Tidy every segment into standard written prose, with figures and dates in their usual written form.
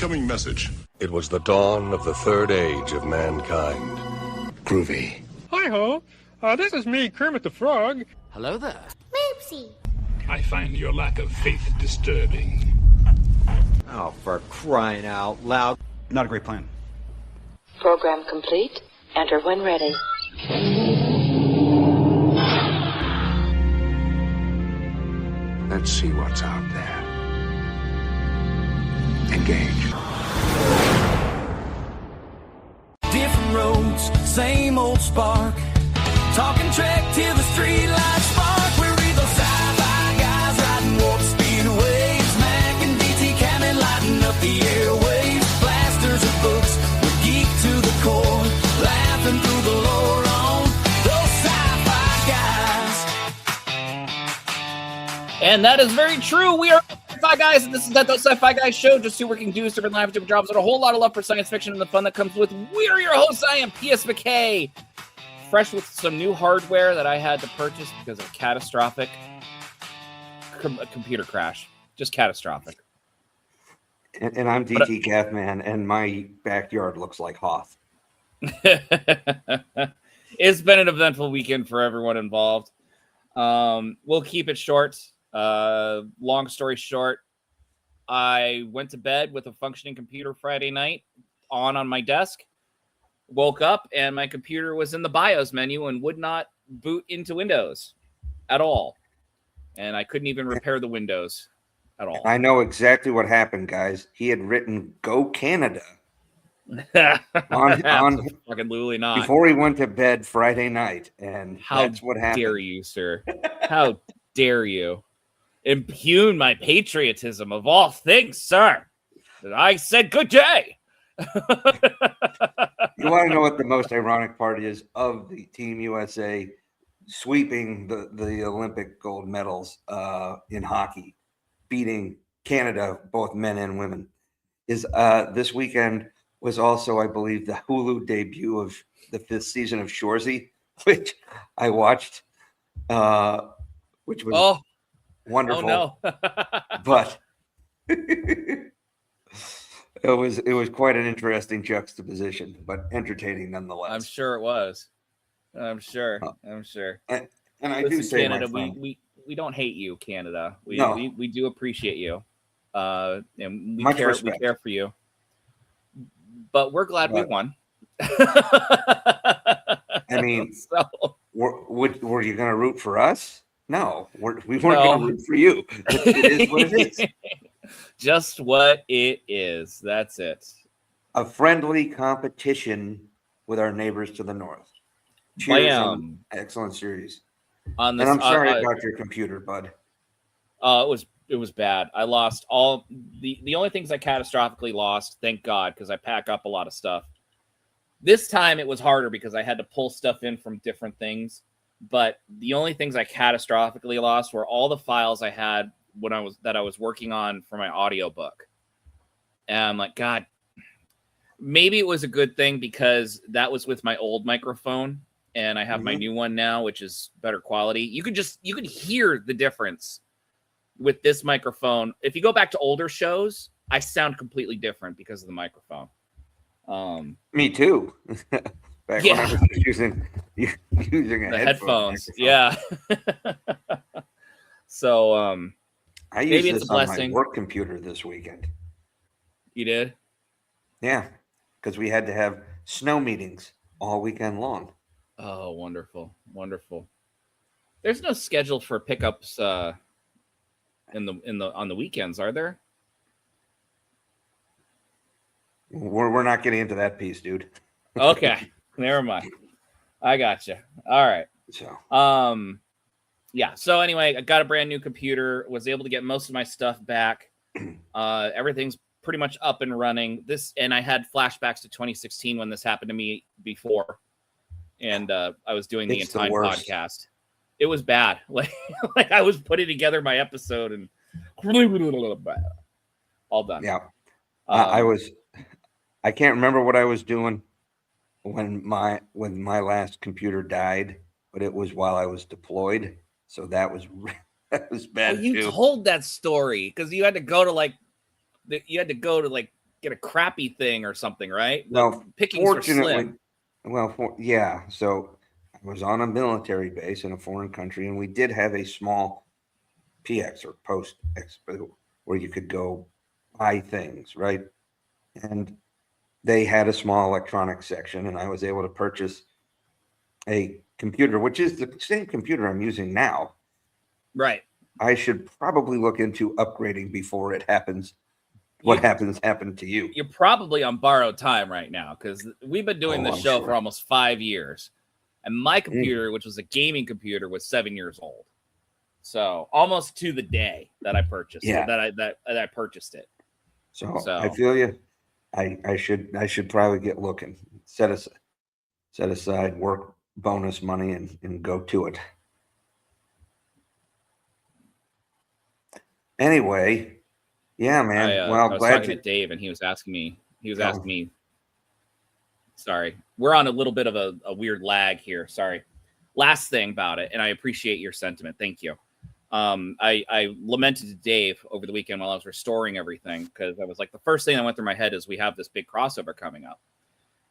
Incoming message. It was the dawn of the third age of mankind. Groovy. Hi-ho. This is me, Kermit the Frog. Hello there. Moopsie. I find your lack of faith disturbing. Oh, for crying out loud. Not a great plan. Program complete. Enter when ready. Let's see what's out there. Engage. Different roads, same old spark. Talking track till the street lights spark. We're either sci-fi guys riding warp speed waves. Mack and DT cannon lighting up the airwaves. Blasters of books, we're geek to the core. Laughing through the lore on those sci-fi guys. And that is very true. We are Sci-Fi Guys, and this is that Sci-Fi Guys show. Just two working dudes, different lives, different jobs, and a whole lot of love for science fiction and the fun that comes with. We're your hosts. I am P.S. McKay. Fresh with some new hardware that I had to purchase because of a catastrophic computer crash. Just catastrophic. And I'm DT Calfman, and my backyard looks like Hoth. It's been an eventful weekend for everyone involved. We'll keep it short. Long story short, I went to bed with a functioning computer Friday night on my desk. Woke up and my computer was in the BIOS menu and would not boot into Windows at all. And I couldn't even repair the Windows at all. I know exactly what happened, guys. He had written "Go Canada" on fucking Luli not before he went to bed Friday night, and that's what happened. How dare you, sir? How dare you impugn my patriotism of all things, sir? I said good day. You want to know what the most ironic part is of the Team USA sweeping the Olympic gold medals in hockey, beating Canada, both men and women, is this weekend was also, I believe, the Hulu debut of the 5th season of Shoresy, which I watched, which was wonderful. Oh, no. But it was quite an interesting juxtaposition, but entertaining nonetheless. I'm sure it was. I'm sure. And I Listen, do say, Canada, we don't hate you, Canada. We do appreciate you, and we care for you. But we're glad we won. I mean, were you going to root for us? No, we weren't going to root for you. It is what it is. Just what it is. That's it. A friendly competition with our neighbors to the north. Cheers! Excellent series. And I'm sorry about your computer, bud. It was bad. I lost all the only things I catastrophically lost. Thank God, because I pack up a lot of stuff. This time it was harder because I had to pull stuff in from different things. But the only things I catastrophically lost were all the files I had that I was working on for my audiobook. And I'm like, God, maybe it was a good thing because that was with my old microphone and I have my new one now, which is better quality. You could hear the difference with this microphone. If you go back to older shows, I sound completely different because of the microphone. Me too. Back when I was using the headphones. Yeah. So I used this on my work computer this weekend. You did? Yeah, because we had to have snow meetings all weekend long. Oh, wonderful. There's no schedule for pickups on the weekends, are there? We're not getting into that piece, dude. Okay. Never mind. I got you. All right. So, yeah. So anyway, I got a brand new computer, was able to get most of my stuff back. Everything's pretty much up and running. And I had flashbacks to 2016 when this happened to me before. And I was doing the entire podcast. It was bad. Like I was putting together my episode and all done. Yeah. I can't remember what I was doing when my last computer died, but it was while I was deployed. So that was bad. You told that story because you had to go to get a crappy thing or something, right? Well, pickings were slim. So I was on a military base in a foreign country, and we did have a small PX or post expo where you could go buy things, right? And they had a small electronics section, and I was able to purchase a computer, which is the same computer I'm using now. Right. I should probably look into upgrading before it happens. What happened to you? You're probably on borrowed time right now because we've been doing this show for almost 5 years. And my computer, which was a gaming computer, was 7 years old. So almost to the day that I purchased it, that I purchased it. So I feel you. I should probably get looking. Set aside work bonus money and go to it. Anyway, yeah, man. I was talking to Dave, and he was asking me. Sorry, we're on a little bit of a weird lag here. Sorry. Last thing about it, and I appreciate your sentiment. Thank you. I lamented to Dave over the weekend while I was restoring everything because I was like, the first thing that went through my head is we have this big crossover coming up,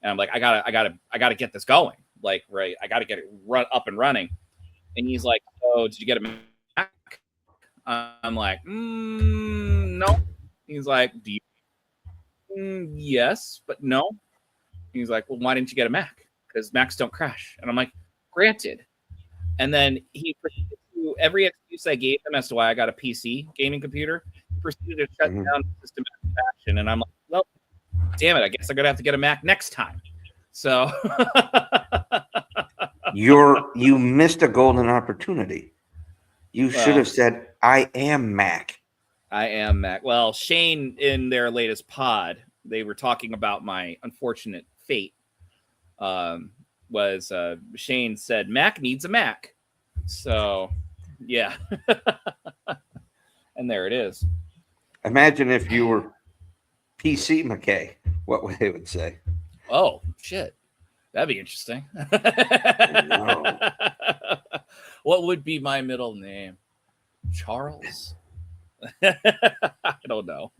and I'm like, I gotta get this going. Like, right, I gotta get it up and running. And he's like, "Oh, did you get a Mac?" I'm like, no. He's like, "Do you?" Yes, but no. He's like, "Well, why didn't you get a Mac? Because Macs don't crash." And I'm like, "Granted." And then he proceeded to every excuse I gave him as to why I got a PC gaming computer, he proceeded to shut down the systematic fashion. And I'm like, well, damn it, I guess I'm gonna have to get a Mac next time. So you missed a golden opportunity. You should have said, "I am Mac." I am Mac. Well, Shane, in their latest pod, they were talking about my unfortunate fate. Shane said Mac needs a Mac. So, yeah. And there it is. Imagine if you were PC McKay, what would they would say? Oh, shit. That'd be interesting. No. What would be my middle name? Charles? I don't know.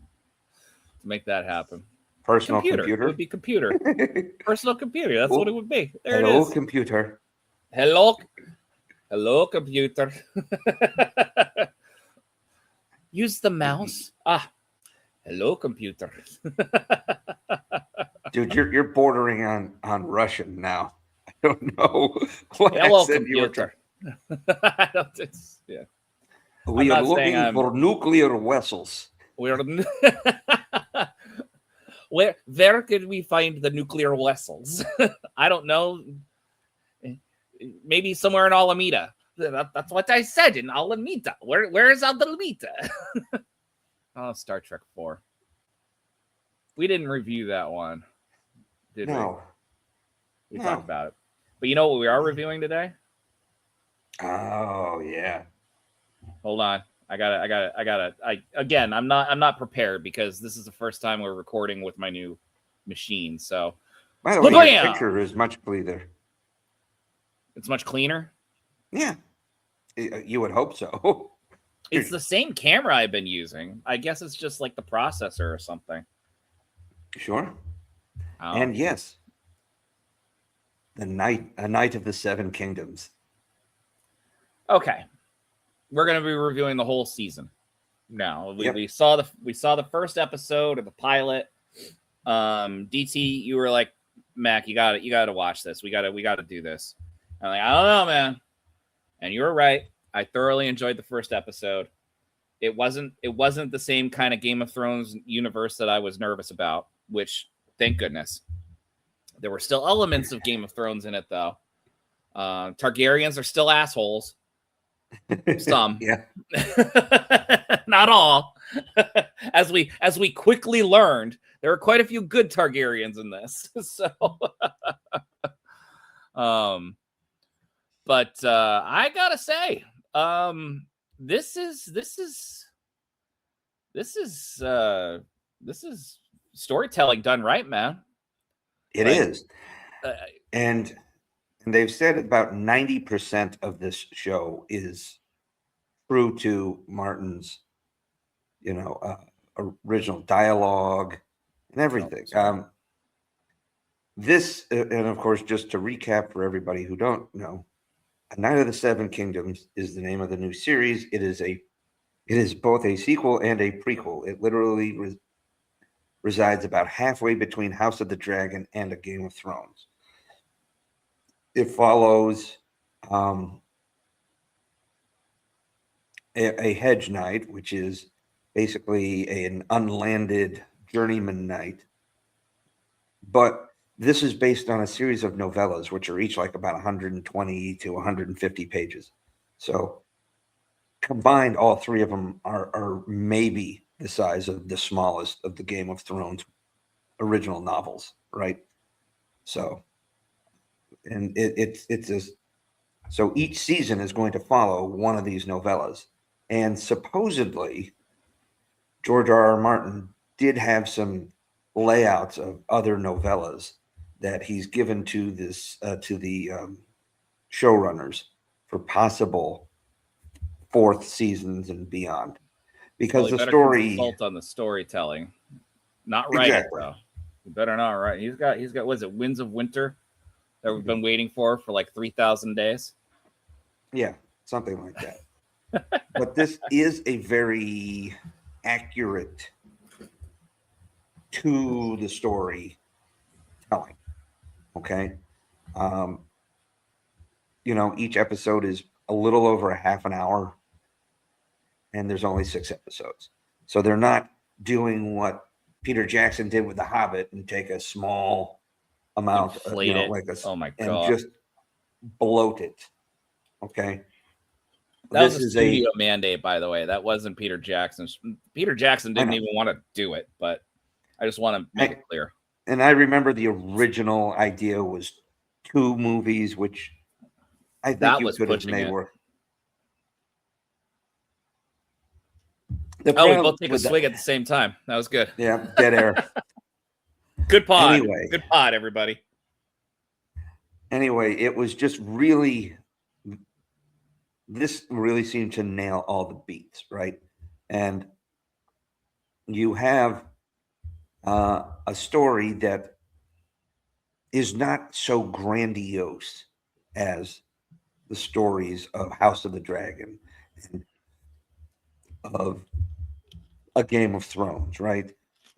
To make that happen. Personal computer? It would be computer. Personal computer. That's what it would be. There Hello, it is. computer. Hello, computer. Use the mouse. Hello, computer. Dude, you're bordering on Russian now. I don't know what Hello, computer. Yeah. We are looking for nuclear vessels. Where could we find the nuclear vessels? I don't know. Maybe somewhere in Alameda. That's what I said, in Alameda. Where is Alameda? Oh, Star Trek 4. We didn't review that one, did we? We talked about it. But you know what we are reviewing today? Oh, yeah. Hold on. I'm not prepared because this is the first time we're recording with my new machine. So, by the way, your picture is much cleaner. It's much cleaner? Yeah. You would hope so. It's the same camera I've been using. I guess it's just like the processor or something. Sure. And yes, a Knight of the Seven Kingdoms. Okay. We're going to be reviewing the whole season. Now, we saw the first episode of the pilot. DT, you were like, Mac, you got to watch this. We got to do this. I'm like, I don't know, man. And you were right. I thoroughly enjoyed the first episode. It wasn't the same kind of Game of Thrones universe that I was nervous about, which thank goodness. There were still elements of Game of Thrones in it, though. Targaryens are still assholes. Some. Yeah. Not all. As we quickly learned, there are quite a few good Targaryens in this. So but I gotta say, this is storytelling done right, man. It is. And they've said about 90% of this show is true to Martin's, original dialogue and everything. This, and of course, just to recap for everybody who don't know, A Night of the Seven Kingdoms is the name of the new series. It is both a sequel and a prequel. It literally resides about halfway between House of the Dragon and A Game of Thrones. It follows a hedge knight, which is basically an unlanded journeyman knight. But this is based on a series of novellas, which are each like about 120 to 150 pages. So combined, all three of them are maybe the size of the smallest of the Game of Thrones original novels, right? So, and so each season is going to follow one of these novellas. And supposedly, George R.R. Martin did have some layouts of other novellas that he's given to the showrunners for possible fourth seasons and beyond, because the story consult on the storytelling, not write it though. You better not write. He's got what is it, Winds of Winter, that we've been waiting for like 3,000 days. Yeah, something like that. But this is a very accurate to the story telling. Okay. Each episode is a little over a half an hour, and there's only 6 episodes. So they're not doing what Peter Jackson did with The Hobbit and take a small amount, oh my God, and just bloat it. Okay. That was a studio mandate, by the way. That wasn't Peter Jackson's. Peter Jackson didn't even want to do it, but I just want to make it clear. And I remember the original idea was 2 movies, which I think that you was could have made it. work. We both take a swig at the same time. That was good. Yeah, dead air. Good pod. Anyway. Good pod, everybody. Anyway, it was just really, this really seemed to nail all the beats, right? And you have a story that is not so grandiose as the stories of House of the Dragon and of A Game of Thrones, right?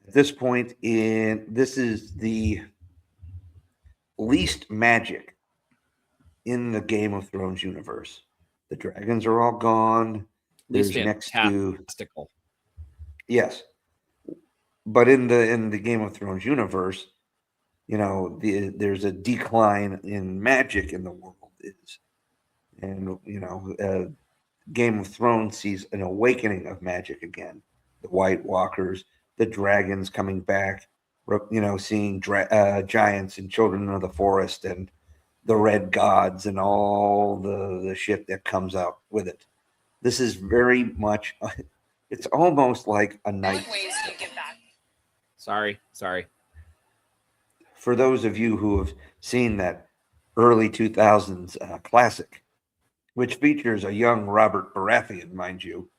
At this point this is the least magic in the Game of Thrones universe. The dragons are all gone. There's next to yes, but in the Game of Thrones universe, there's a decline in magic in the world. Game of Thrones sees an awakening of magic again. The White Walkers, the dragons coming back, seeing giants and children of the forest and the red gods and all the shit that comes out with it. This is very much, it's almost like a night. Sorry. For those of you who have seen that early 2000s classic, which features a young Robert Baratheon, mind you.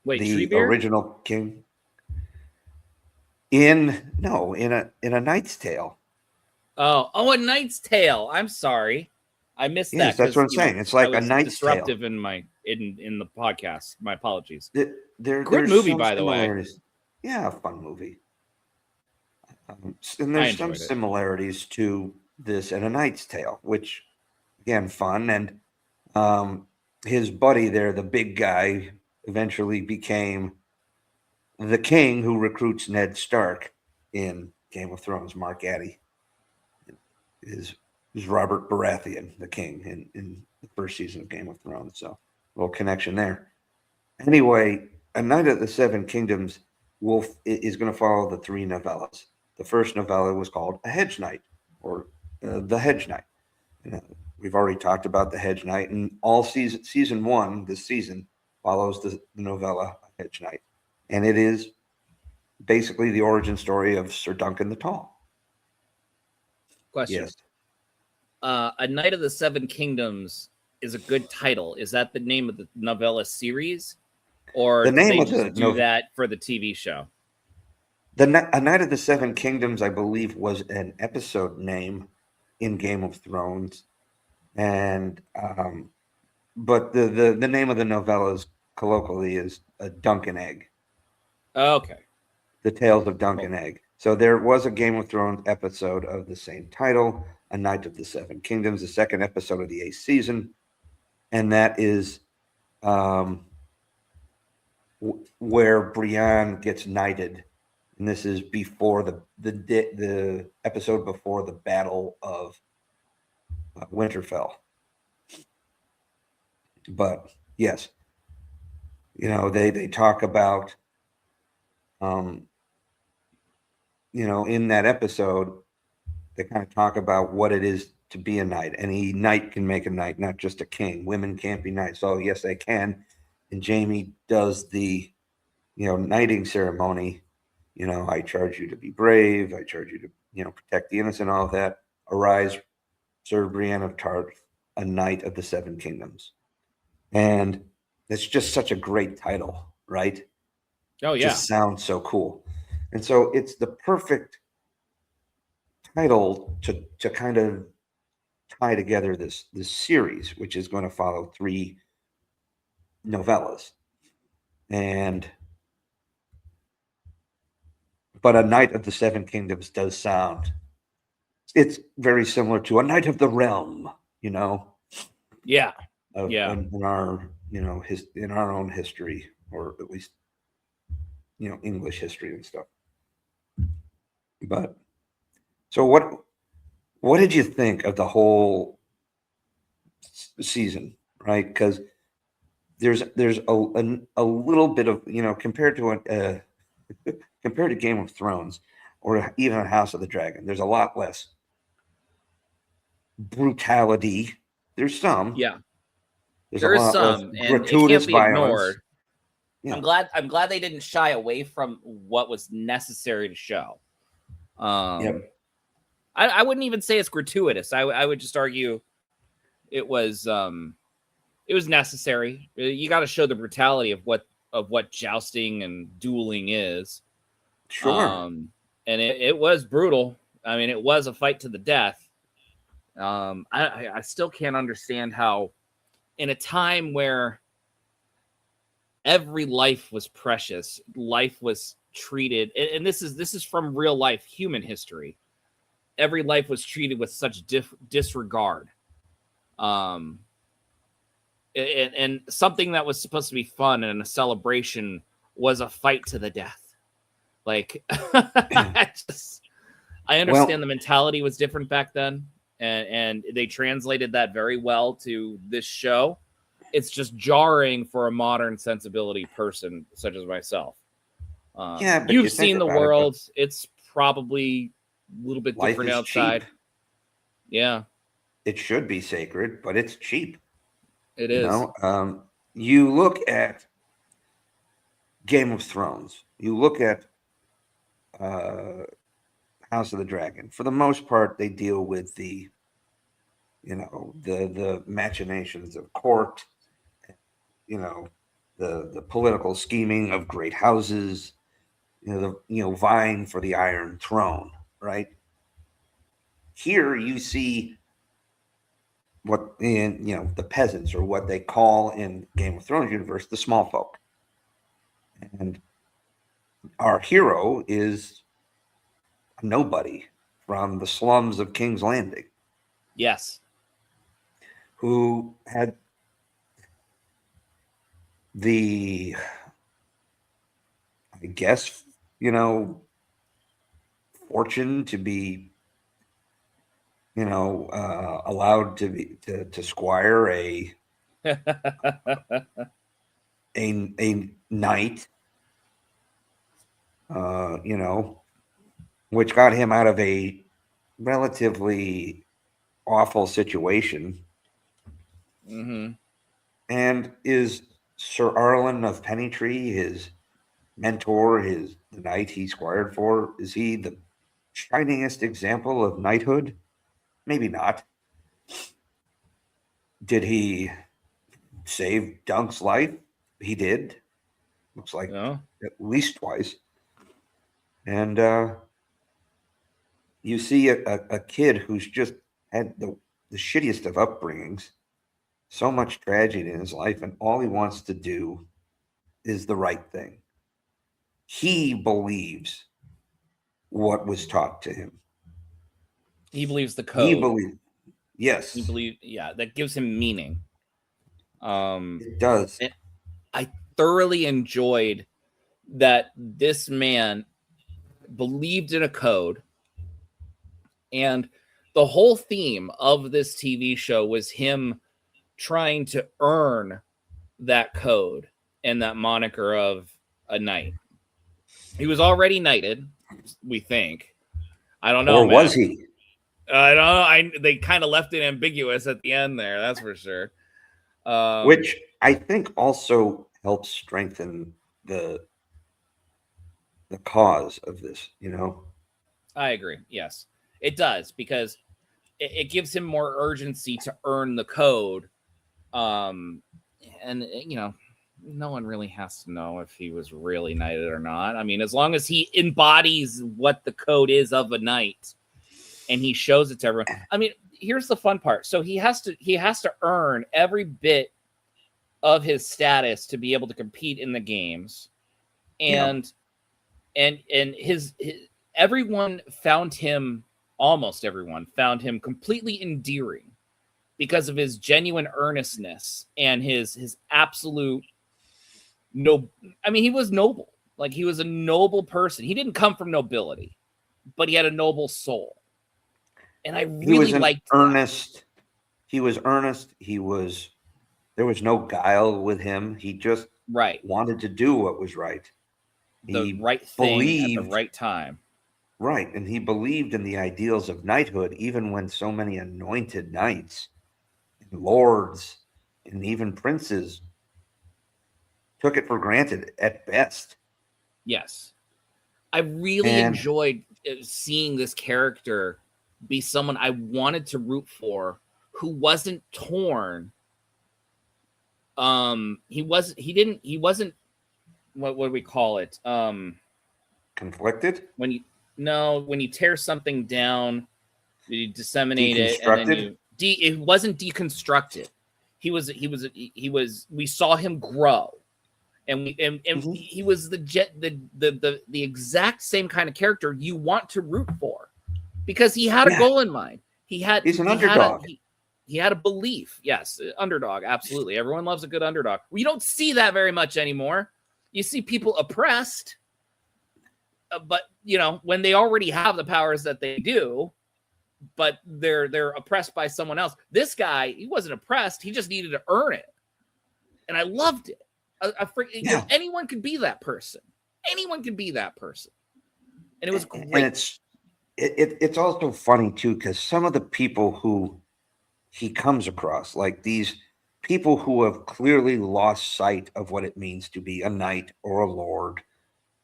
Wait, the Treebeard? Original king. In A Knight's Tale. Oh, A Knight's Tale. I'm sorry, I missed that. Yes, that's what I'm saying. It's like A Knight's Tale. Disruptive in the podcast. My apologies. Great movie, by the way. Yeah, fun movie. And there's some similarities to this and A Knight's Tale, which, again, fun. And his buddy there, the big guy, eventually became the king who recruits Ned Stark in Game of Thrones. Mark Addy is Robert Baratheon, the king, in the first season of Game of Thrones. So a little connection there. Anyway, A Night of the Seven Kingdoms is going to follow the 3 novellas. The first novella was called A Hedge Knight, or The Hedge Knight. We've already talked about The Hedge Knight, and all season 1 this season follows the novella A Hedge Knight. And it is basically the origin story of Sir Duncan the Tall. Question. Yes. A Night of the Seven Kingdoms is a good title. Is that the name of the novella series? Or The did name they of just the do that for the TV show? A Night of the Seven Kingdoms, I believe, was an episode name in Game of Thrones, and but the name of the novellas colloquially is a Dunk and Egg. Okay. The Tales of Dunk and Egg. So there was a Game of Thrones episode of the same title, A Night of the Seven Kingdoms, the second episode of the 8th season, and that is where Brienne gets knighted, and this is before the episode before the Battle of Winterfell. But yes, they talk about in that episode, they kind of talk about what it is to be a knight. Any knight can make a knight, not just a king. Women can't be knights. So yes, they can. And Jaime does the, knighting ceremony. I charge you to be brave. I charge you to, protect the innocent, all of that. Arise, Sir Brienne of Tarth, a knight of the Seven Kingdoms. And it's just such a great title, right? Oh, yeah. Just sounds so cool. And so it's the perfect title to kind of tie together this series, which is going to follow 3 novellas. But A Knight of the Seven Kingdoms does sound, it's very similar to A Knight of the Realm, Yeah. In our, in our own history, or at least, English history and stuff. But so what did you think of the whole season, right? Because there's a little bit of, compared to compared to Game of Thrones or even House of the Dragon, there's a lot less brutality. There's some. Yeah. There's There a is lot some, of and it gratuitous can't be violence. ignored. Yeah. I'm glad they didn't shy away from what was necessary to show. Yep. I wouldn't even say it's gratuitous. I would just argue it was necessary. You got to show the brutality of what jousting and dueling is. Sure. And it was brutal. I mean, it was a fight to the death. I still can't understand how, in a time where every life was precious, life was treated, and this is from real life human history. Every life was treated with such disregard. And something that was supposed to be fun and a celebration was a fight to the death. Like, I understand the mentality was different back then, and they translated that very well to this show. It's just jarring for a modern sensibility person such as myself. But you've seen the world. It's probably a little bit different outside. Cheap. Yeah. It should be sacred, but it's cheap. It is. You look at Game of Thrones. You look at House of the Dragon. For the most part, they deal with the machinations of court, the political scheming of great houses, vying for the Iron Throne, right? Here you see what the peasants, or what they call in Game of Thrones universe the small folk. And our hero is a nobody from the slums of King's Landing. Yes. Who had the, I guess, fortune to be, allowed to squire a knight, which got him out of a relatively awful situation. Mm-hmm. And is Sir Arlen of Pennytree his mentor, the knight he squired for? Is he the shiningest example of knighthood? Maybe not. Did he save Dunk's life? He did. Looks like No. at least twice. And you see a kid who's just had the shittiest of upbringings, so much tragedy in his life, and all he wants to do is the right thing. He believes what was taught to him. He believes the code. He believes, yes. He believes, yeah, that gives him meaning. It does. I thoroughly enjoyed that this man believed in a code, and the whole theme of this TV show was him trying to earn that code and that moniker of a knight. He was already knighted, we think. I don't know. Or was he? I don't know. They kind of left it ambiguous at the end there. That's for sure. Which I think also helps strengthen the cause of this, you know? I agree. Yes, it does, because it gives him more urgency to earn the code. And, you know, no one really has to know if he was really knighted or not. I mean, as long as he embodies what the code is of a knight and he shows it to everyone. I mean, here's the fun part. So he has to earn every bit of his status to be able to compete in the games. And his everyone found him, almost everyone found him completely endearing because of his genuine earnestness and his absolute no. I mean, he was noble. Like, he was a noble person. He didn't come from nobility, but he had a noble soul. And I really liked earnest. That. He was earnest. There was no guile with him. He just wanted to do what was right. The right thing at the right time. Right. And he believed in the ideals of knighthood, even when so many anointed knights and lords and even princes took it for granted at best. Yes. I really enjoyed seeing this character be someone I wanted to root for, who wasn't torn. He wasn't what do we call it? Conflicted? When you tear something down, you disseminate it, and then it wasn't deconstructed. He was we saw him grow. And he was the exact same kind of character you want to root for, because he had a goal in mind. He's an underdog. He had a belief. Yes, underdog. Absolutely. Everyone loves a good underdog. We don't see that very much anymore. You see people oppressed, but you know, when they already have the powers that they do, but they're oppressed by someone else. This guy, he wasn't oppressed. He just needed to earn it, and I loved it. You know, anyone could be that person. Anyone can be that person, and it was great. And it's also funny too, because some of the people who he comes across, like these people who have clearly lost sight of what it means to be a knight or a lord,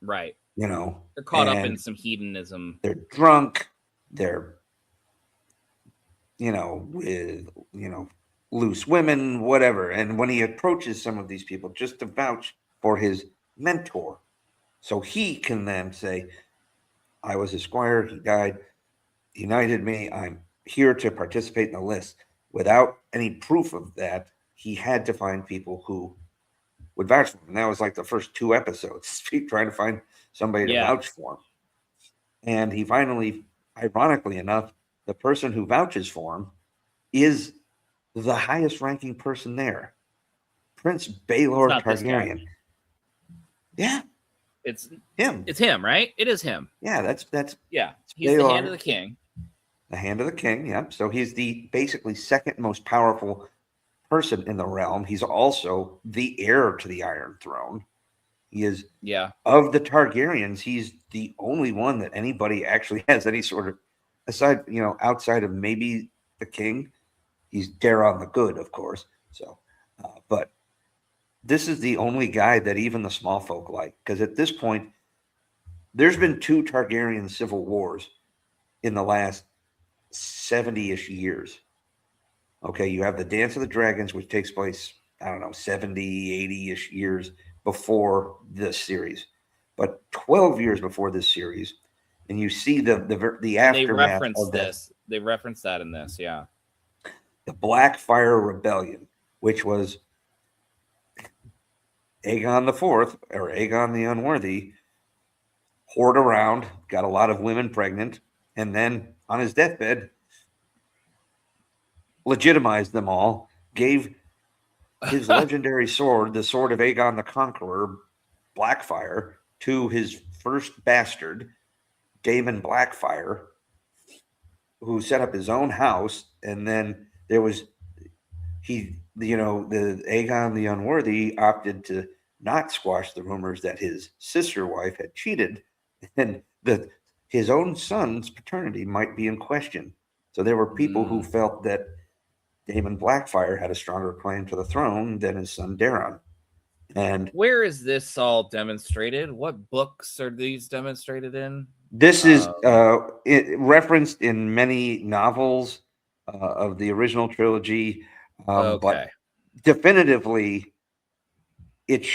right? You know, they're caught up in some hedonism. They're drunk. They're, you know, with, you know, loose women, whatever. And when he approaches some of these people just to vouch for his mentor, so he can then say, I was his squire, he died, he knighted me, I'm here to participate in the list. Without any proof of that, he had to find people who would vouch for him. And that was like the first 2 episodes, trying to find somebody to vouch for him. And he finally, ironically enough, the person who vouches for him is the highest ranking person there, Prince Baelor Targaryen. Yeah, it's him. It's him, right? It is him. Yeah, that's He's Baelor, the hand of the king. The hand of the king. Yeah. So he's the basically second most powerful person in the realm. He's also the heir to the Iron Throne. He is of the Targaryens. He's the only one that anybody actually has any sort of, aside, you know, outside of maybe the king. He's Daeron the Good, of course. So, but this is the only guy that even the small folk like, because at this point, there's been 2 Targaryen civil wars in the last 70-ish years. Okay, you have the Dance of the Dragons, which takes place, I don't know, 70, 80-ish years before this series, but 12 years before this series, and you see the They aftermath reference of that, this. They reference that in this, yeah. the Blackfire Rebellion, which was Aegon the Fourth or Aegon the Unworthy, whored around, got a lot of women pregnant, and then on his deathbed, legitimized them all, gave his legendary sword, the sword of Aegon the Conqueror, Blackfire, to his first bastard, Daemon Blackfire, who set up his own house. And then there was the Aegon the Unworthy opted to not squash the rumors that his sister wife had cheated, and his own son's paternity might be in question. So there were people who felt that Daemon Blackfire had a stronger claim to the throne than his son Daeron. And where is this all demonstrated? What books are these demonstrated in? This is referenced in many novels of the original trilogy, but definitively, it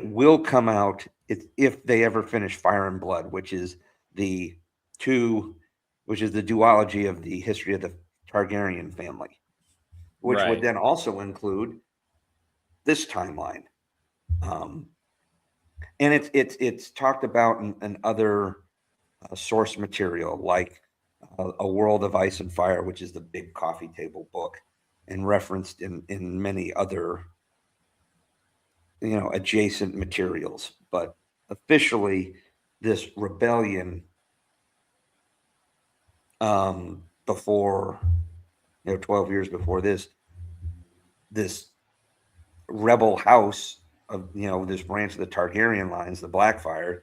will come out if they ever finish Fire and Blood, which is the duology of the history of the Targaryen family, which would then also include this timeline. And it's talked about in other source material, like A World of Ice and Fire, which is the big coffee table book, and referenced in many other adjacent materials. But officially, this rebellion before 12 years before this rebel house of this branch of the Targaryen lines, the Blackfire,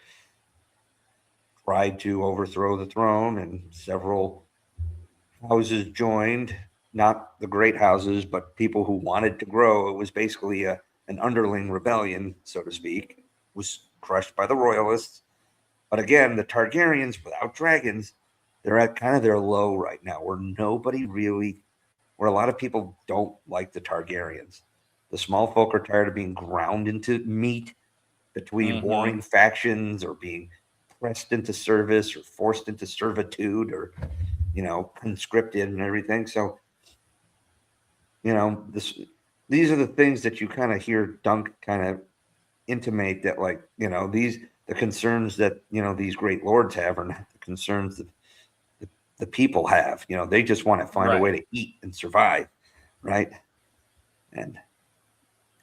tried to overthrow the throne, and several houses joined, not the great houses, but people who wanted to grow. It was basically an underling rebellion, so to speak, was crushed by the royalists. But again, the Targaryens, without dragons, they're at kind of their low right now, where a lot of people don't like the Targaryens. The small folk are tired of being ground into meat between warring factions, or being pressed into service, or forced into servitude, or conscripted and everything. So these are the things that you kind of hear Dunk kind of intimate, that the concerns that these great lords have are not the concerns that the people have. They just want to find a way to eat and survive, right? And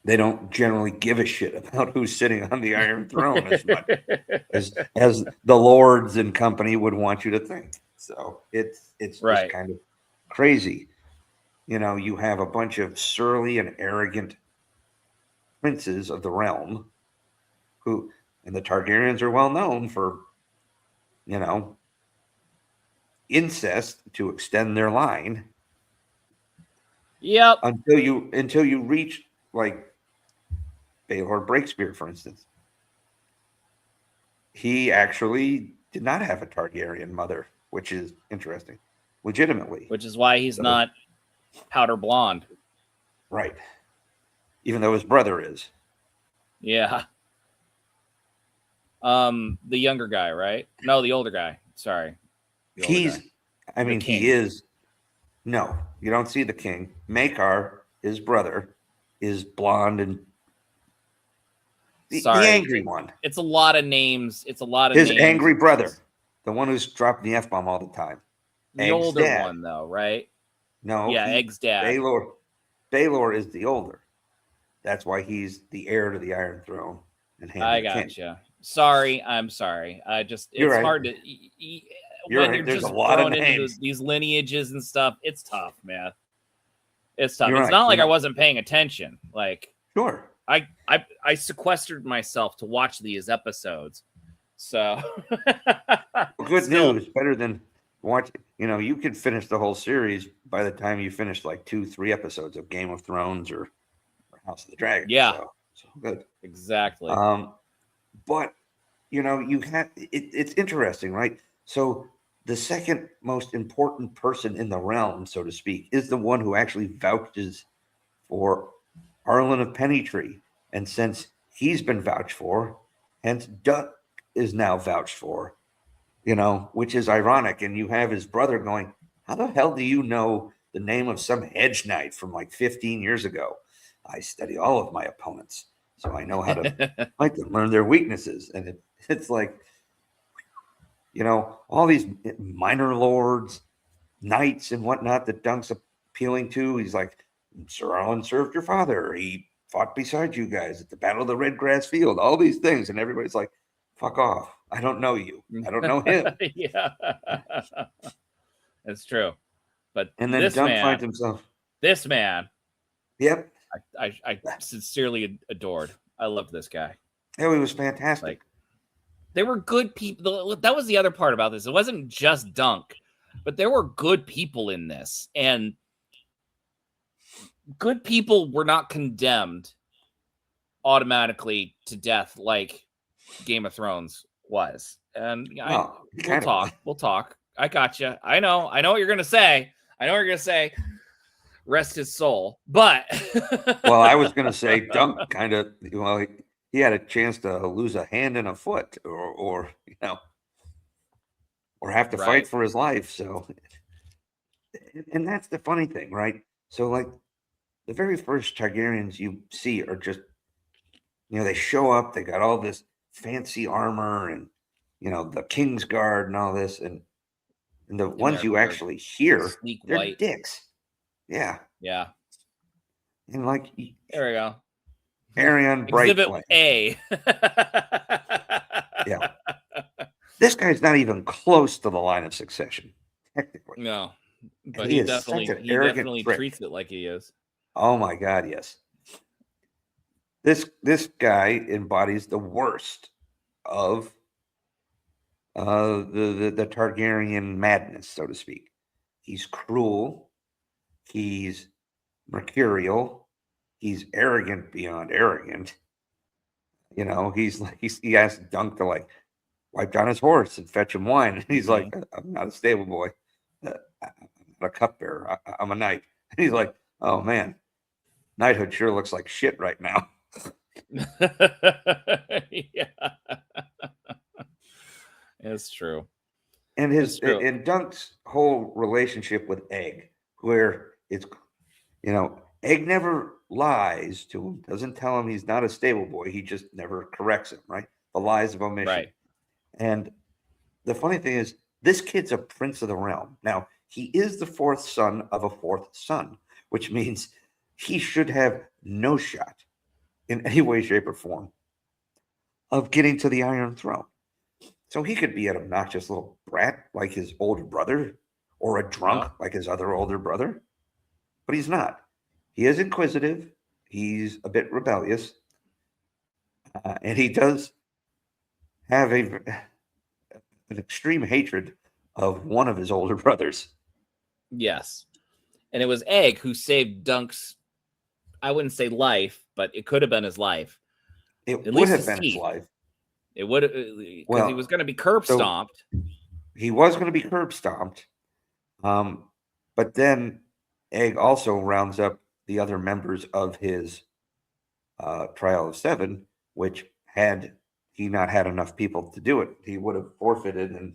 they don't generally give a shit about who's sitting on the Iron Throne as much as the lords and company would want you to think. So it's just kind of crazy. You have a bunch of surly and arrogant princes of the realm and the Targaryens are well known for, incest to extend their line. Yep. Until you reach like Baelor Breakspear, for instance. He actually did not have a Targaryen mother, which is interesting, legitimately. Which is why he's not powder blonde. Right. Even though his brother is. Yeah. The younger guy, right? No, the older guy. Sorry. He is. No, you don't see the king. Maekar, his brother, is blonde and the angry one. It's a lot of names. His angry brother, the one who's dropping the F-bomb all the time. The older one, though, right? No. Yeah, Egg's dad. Baelor is the older. That's why he's the heir to the Iron Throne. I gotcha. Sorry, I'm sorry. It's hard to. You're right. There's a lot of names. These lineages and stuff. It's tough, man. It's tough. It's not like I wasn't paying attention. Sure. I sequestered myself to watch these episodes. So good news. Better than watch. You could finish the whole series by the time you finish 2-3 episodes of Game of Thrones or House of the Dragon. Yeah. So good. Exactly. But it's interesting, right? So the second most important person in the realm, so to speak, is the one who actually vouches for Arlen of Pennytree And since he's been vouched for, hence Duck is now vouched for, which is ironic. And you have his brother going, how the hell do you know the name of some hedge knight from like 15 years ago? I study all of my opponents, so I know how to fight them, learn their weaknesses. And it's like, all these minor lords, knights and whatnot that Dunk's appealing to. He's like, Sir Alan served your father. He fought beside you guys at the Battle of the Red Grass Field, all these things. And everybody's like, fuck off. I don't know you. I don't know him. Yeah. It's true. But And then Dunk finds himself. This man. Yep. I sincerely adored. I loved this guy. Oh, he was fantastic. Like, they were good people. That was the other part about this. It wasn't just Dunk, but there were good people in this. And good people were not condemned automatically to death like Game of Thrones was. And we'll talk. I got you. I know what you're going to say. Rest his soul. But well, I was going to say Dunk kind of, he had a chance to lose a hand and a foot or have to fight for his life. So, and that's the funny thing, right? So like the very first Targaryens you see are just, they show up, they got all this fancy armor and, the King's Guard and all this. And the ones you actually hear, they're white dicks. Yeah. Yeah. And like, there we go. Arion Exhibit Bright A. Yeah. This guy's not even close to the line of succession, technically. No. But he definitely treats it like he is. Oh my God, yes. This guy embodies the worst of the Targaryen madness, so to speak. He's cruel. He's mercurial. He's arrogant beyond arrogant. He asked Dunk to like wipe down his horse and fetch him wine. And he's like, I'm not a stable boy. I'm not a cupbearer. I'm a knight. And he's like, oh man, knighthood sure looks like shit right now. Yeah. It's true. And and Dunk's whole relationship with Egg, where it's, Egg never lies to him, doesn't tell him he's not a stable boy. He just never corrects him, right? The lies of omission. Right. And the funny thing is, this kid's a prince of the realm. Now, he is the fourth son of a fourth son, which means he should have no shot in any way, shape, or form of getting to the Iron Throne. So he could be an obnoxious little brat like his older brother, or a drunk like his other older brother, but he's not. He is inquisitive. He's a bit rebellious, and he does have an extreme hatred of one of his older brothers. Yes, and it was Egg who saved Dunk's, I wouldn't say life, but it could have been his life. It would have been his life. It would, because he was going to be curb stomped. He was going to be curb stomped. But then Egg also rounds up the other members of his Trial of Seven, which had he not had enough people to do it, he would have forfeited and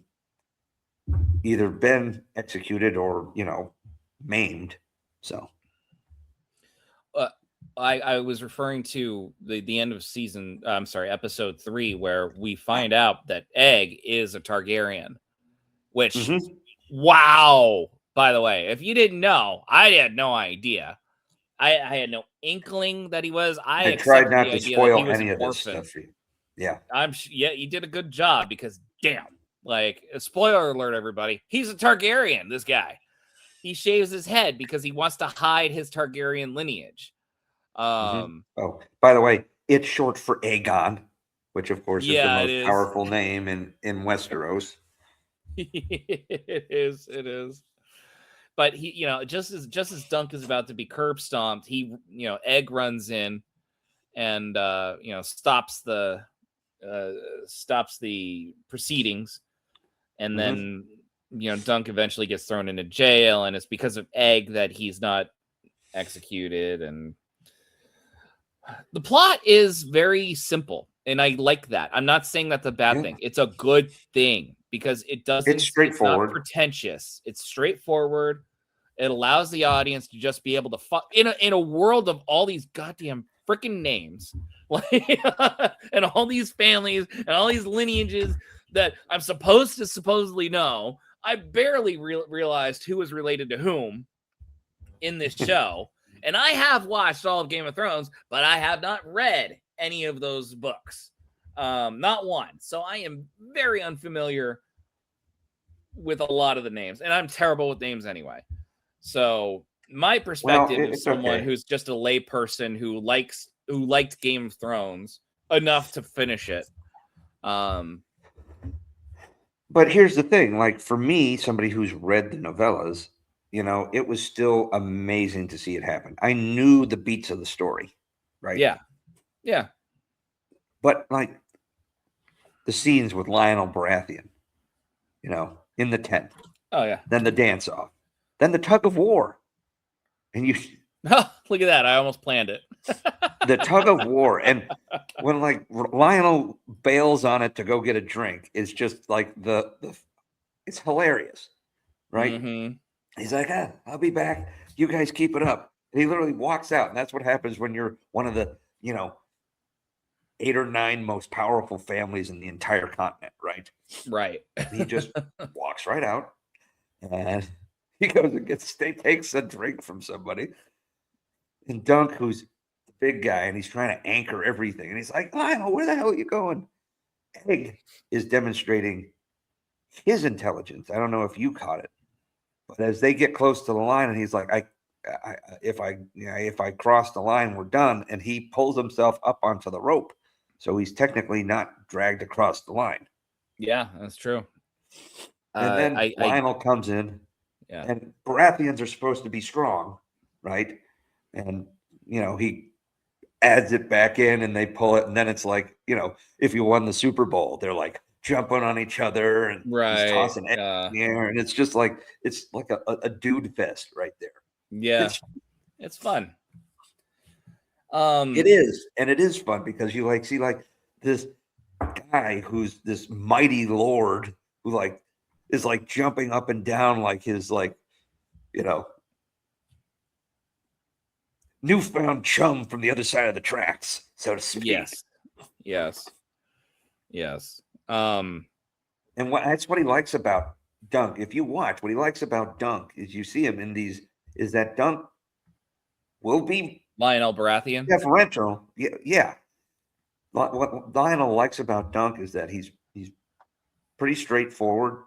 either been executed or, maimed. So. I was referring to the end of episode 3, where we find out that Egg is a Targaryen, which, wow, by the way, if you didn't know, I had no idea. I had no inkling that he was. I tried not to spoil any of this stuff for you. Yeah. You did a good job because, damn, like, spoiler alert, everybody, he's a Targaryen, this guy. He shaves his head because he wants to hide his Targaryen lineage. Oh, by the way, it's short for Aegon, which of course is the most powerful name in Westeros. It is. But he, just as Dunk is about to be curb stomped, he, Egg runs in and stops the proceedings, and then Dunk eventually gets thrown into jail, and it's because of Egg that he's not executed. And The plot is very simple, and I like that. I'm not saying that's a bad thing. It's a good thing because it doesn't. It's straightforward. It's not pretentious. It's straightforward. It allows the audience to just be able to in a world of all these goddamn freaking names, like and all these families and all these lineages that I'm supposed to supposedly know. I barely realized who was related to whom in this show. And I have watched all of Game of Thrones, but I have not read any of those books. Not one. So I am very unfamiliar with a lot of the names. And I'm terrible with names anyway. So my perspective is someone who's just a lay person who liked Game of Thrones enough to finish it. But here's the thing. Like, for me, somebody who's read the novellas, you know, it was still amazing to see it happen. I knew the beats of the story, right? Yeah. Yeah. But, like, the scenes with Lionel Baratheon, you know, in the tent. Oh, yeah. Then the dance-off. Then the tug of war. And you... Oh, look at that. I almost planned it. The tug of war. And when, like, Lionel bails on it to go get a drink, it's just, like, it's hilarious, right? Mm-hmm. He's like, I'll be back. You guys keep it up. And he literally walks out. And that's what happens when you're one of the, 8 or 9 most powerful families in the entire continent, right? Right. He just walks right out. And he goes and takes a drink from somebody. And Dunk, who's the big guy, and he's trying to anchor everything. And he's like, Lionel, where the hell are you going? Egg is demonstrating his intelligence. I don't know if you caught it. But as they get close to the line, and he's like, if I cross the line, we're done. And he pulls himself up onto the rope. So he's technically not dragged across the line. Yeah, that's true. And then Lionel comes in. Yeah. And Baratheons are supposed to be strong, right? And, he adds it back in and they pull it. And then it's like, if you won the Super Bowl, they're like jumping on each other and he's tossing it in the air. And it's just like, it's like a dude fest right there. Yeah. It's fun. It is. And it is fun because you see this guy who's this mighty lord who is jumping up and down like his newfound chum from the other side of the tracks, so to speak. Yes. And that's what he likes about Dunk. If you watch, what he likes about Dunk is you see him in these, is that Dunk will be Lionel Baratheon. Deferential. Yeah. What Lionel likes about Dunk is that he's pretty straightforward.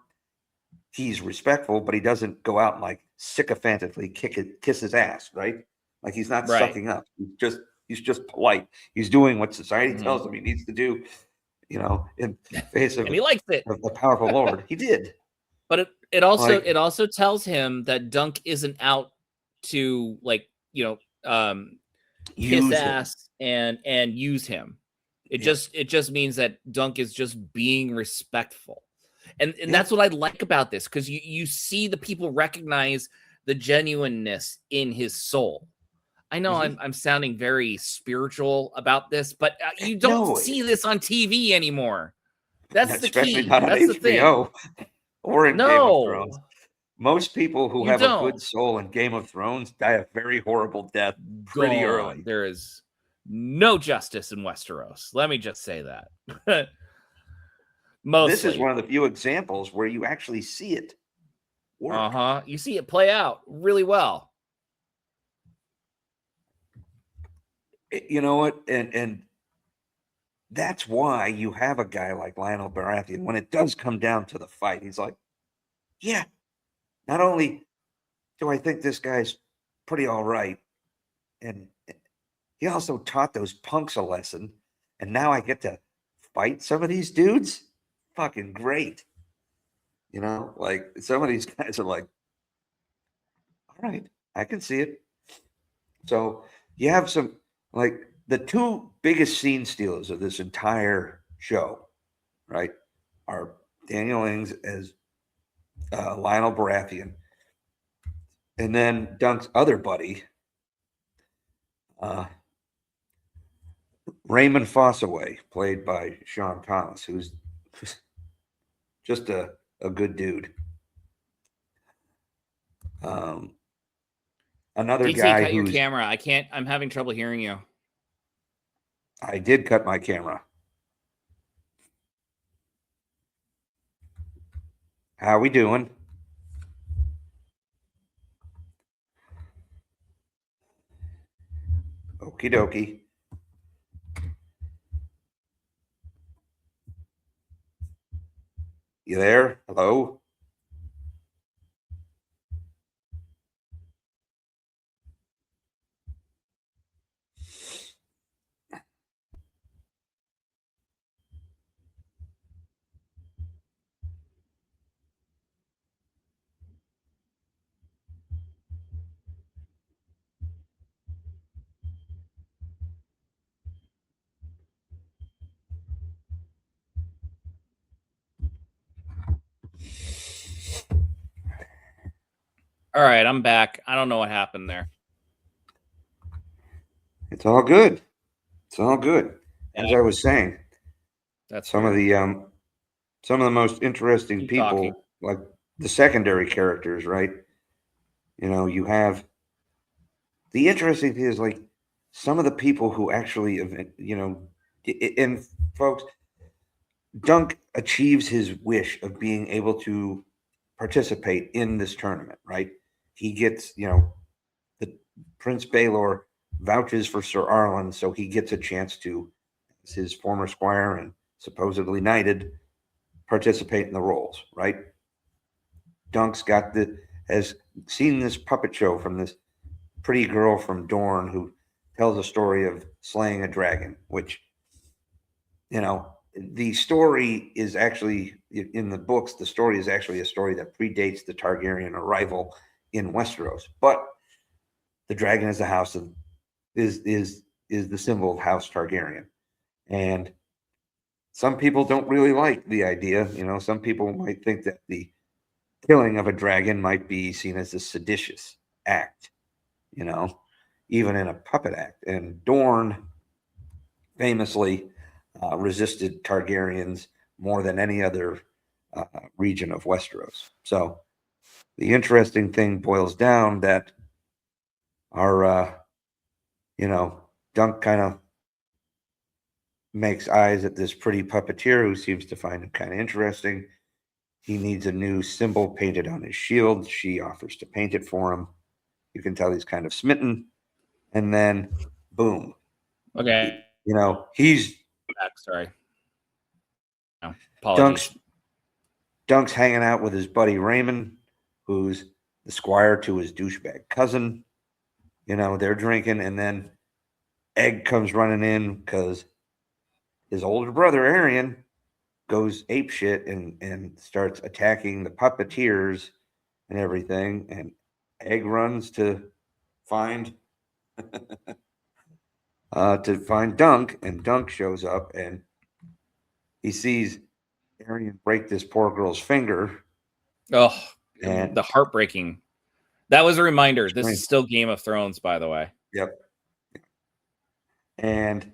He's respectful, but he doesn't go out and sycophantically kiss his ass, right? Like he's not sucking up. He's just polite. He's doing what society tells him he needs to do, in face of and he likes it. A powerful lord. He did. But it also tells him that Dunk isn't out to kiss ass and use him. It just means that Dunk is just being respectful. And that's what I like about this, because you see the people recognize the genuineness in his soul. I know I'm sounding very spiritual about this, but you don't see this on TV anymore. That's the key. Especially not on HBO or in Game of Thrones. Most people who have a good soul in Game of Thrones die a very horrible death pretty early. There is no justice in Westeros. Let me just say that. Mostly. This is one of the few examples where you actually see it work. You see it play out really well. You know what? And that's why you have a guy like Lionel Baratheon. When it does come down to the fight, he's like, yeah, not only do I think this guy's pretty all right, and he also taught those punks a lesson, and now I get to fight some of these dudes. Fucking great. Some of these guys are like, all right, I can see it. So you have some, the two biggest scene stealers of this entire show, right, are Daniel Ings as Lionel Baratheon, and then Dunk's other buddy, Raymond Fossaway, played by Sean Thomas, who's just a good dude. Another DC, guy cut your who's camera. I'm having trouble hearing you. I did cut my camera. How we doing? Okie dokie. You there? Hello? All right, I'm back. I don't know what happened there. It's all good. It's all good. As I was saying, That's some of the most interesting Keep people, talking. like the secondary characters, right? You know, you have the interesting thing is like some of the people who actually, you know, and folks, Dunk achieves his wish of being able to participate in this tournament, right? He gets, you know, the Prince Baelor vouches for Sir Arlen, so he gets a chance to, as his former squire and supposedly knighted, participate in the roles, right? Dunk's has seen this puppet show from this pretty girl from Dorne who tells a story of slaying a dragon, which, you know, the story is actually in the books. The story is actually a story that predates the Targaryen arrival in Westeros, but the dragon is the house of is the symbol of House Targaryen, and some people don't really like the idea. You know, some people might think that the killing of a dragon might be seen as a seditious act. You know, even in a puppet act. And Dorne famously resisted Targaryens more than any other region of Westeros. So the interesting thing boils down that our, you know, Dunk kind of makes eyes at this pretty puppeteer who seems to find it kind of interesting. He needs a new symbol painted on his shield. She offers to paint it for him. You can tell he's kind of smitten. And then, boom. Okay. You know, he's Back. Sorry. No, apologies. Dunk's hanging out with his buddy Raymond, who's the squire to his douchebag cousin. You know, they're drinking, and then Egg comes running in because his older brother, Arian, goes apeshit and starts attacking the puppeteers and everything. And Egg runs to find Dunk, and Dunk shows up and he sees Arian break this poor girl's finger. Oh, And the heartbreaking. That was a reminder. This Right. is still Game of Thrones, by the way. Yep. And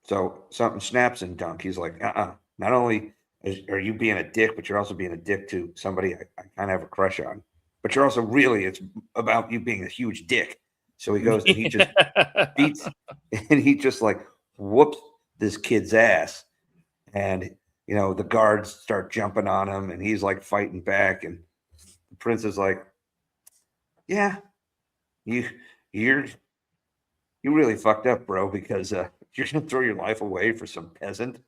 so something snaps in Dunk. He's like, not only are you being a dick, but you're also being a dick to somebody I kind of have a crush on. But you're also it's about you being a huge dick. So he goes and he just beats, and he just like whoops this kid's ass. And, you know, the guards start jumping on him and he's like fighting back. And the prince is like, yeah, you really fucked up, bro, because you're gonna throw your life away for some peasant.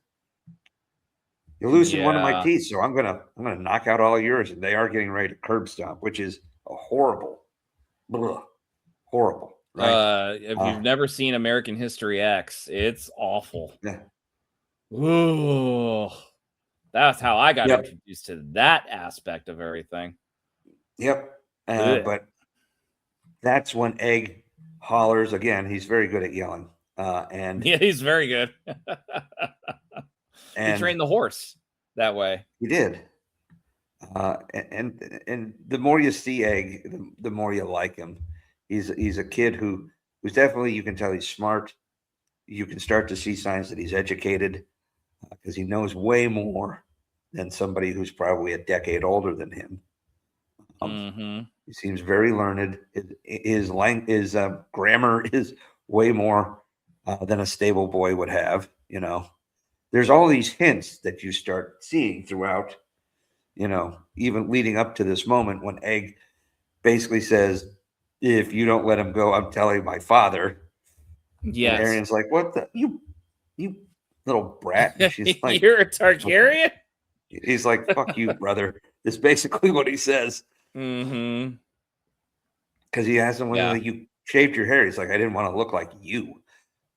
You loosened one of my teeth, so I'm gonna knock out all yours, and they are getting ready to curb stomp, which is a horrible. Right? If you've never seen American History X, it's awful. Yeah. Ooh, that's how I got Yep. introduced to that aspect of everything. Yep. But that's when Egg hollers again. He's very good at yelling. And yeah, he's very good. and he trained the horse that way. He did. And the more you see Egg, the more you like him. He's a kid who's definitely, you can tell he's smart. you can start to see signs that he's educated because he knows way more than somebody who's probably a decade older than him. He seems very learned. His grammar is way more than a stable boy would have. You know, there's all these hints that you start seeing throughout. You know, even leading up to this moment when Egg basically says, "If you don't let him go, I'm telling my father." Yes. And Arian's like, "What the you little brat?" And she's like, "You're a Targaryen." He's like, "Fuck you, brother." Is basically what he says. Mm-hmm. Because he asked him whether Yeah. you shaved your hair. He's like, "I didn't want to look like you."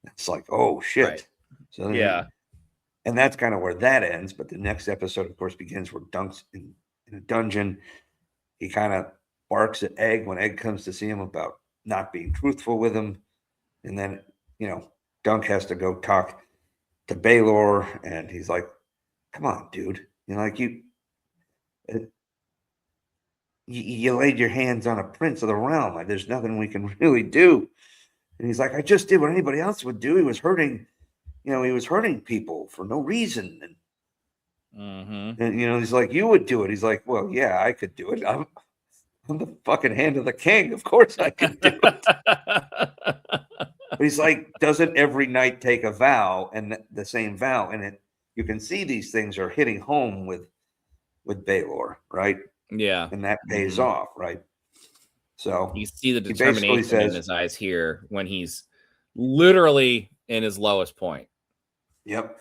It's like, oh shit. Right. So then Yeah. and that's kind of where that ends. But the next episode, of course, begins where Dunk's in a dungeon. He kind of barks at Egg when Egg comes to see him about not being truthful with him. And then, you know, Dunk has to go talk to Baelor, and he's like, "Come on, dude. You know, like you laid your hands on a prince of the realm. Like, there's nothing we can really do." And he's like, "I just did what anybody else would do. He was hurting, you know, he was hurting people for no reason." And you know, he's like, "You would do it." He's like, "Well, yeah, I could do it. I'm the fucking hand of the king. Of course I could do it." But he's like, doesn't every knight take a vow and the same vow? And you can see these things are hitting home with Baelor, right? Yeah. And that pays off, right? So you see the he basically determination in says, his eyes here when he's literally in his lowest point. "Yep."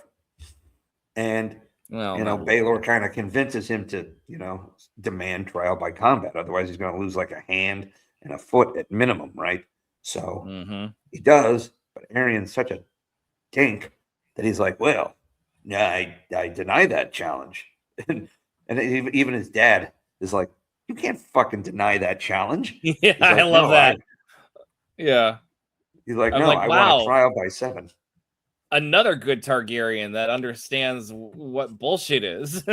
And Well, you know, Baelor kind of convinces him to, you know, demand trial by combat. Otherwise, he's going to lose like a hand and a foot at minimum, right? So he does, but Arian's such a dink that he's like, "Well, yeah, I deny that challenge." and even his dad is like, "You can't fucking deny that challenge." Yeah, He's like, I love "No, that. Yeah. He's like, I'm "No, like, I want a wow. trial by 7." Another good Targaryen that understands what bullshit is.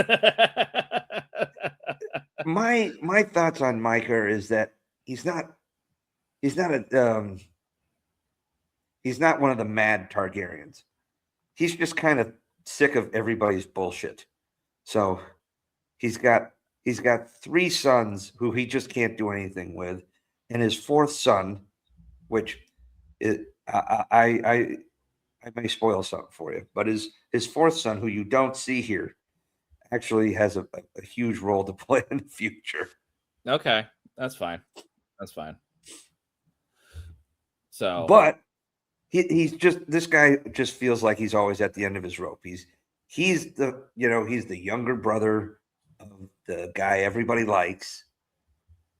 My thoughts on Micah is that he's not one of the mad Targaryens. He's just kind of sick of everybody's bullshit. So he's got 3 sons who he just can't do anything with, and his 4th son, which I may spoil something for you, but his 4th son, who you don't see here, actually has a huge role to play in the future. Okay, that's fine. That's fine. So, but he's just, this guy just feels like he's always at the end of his rope. He's the younger brother of the guy everybody likes.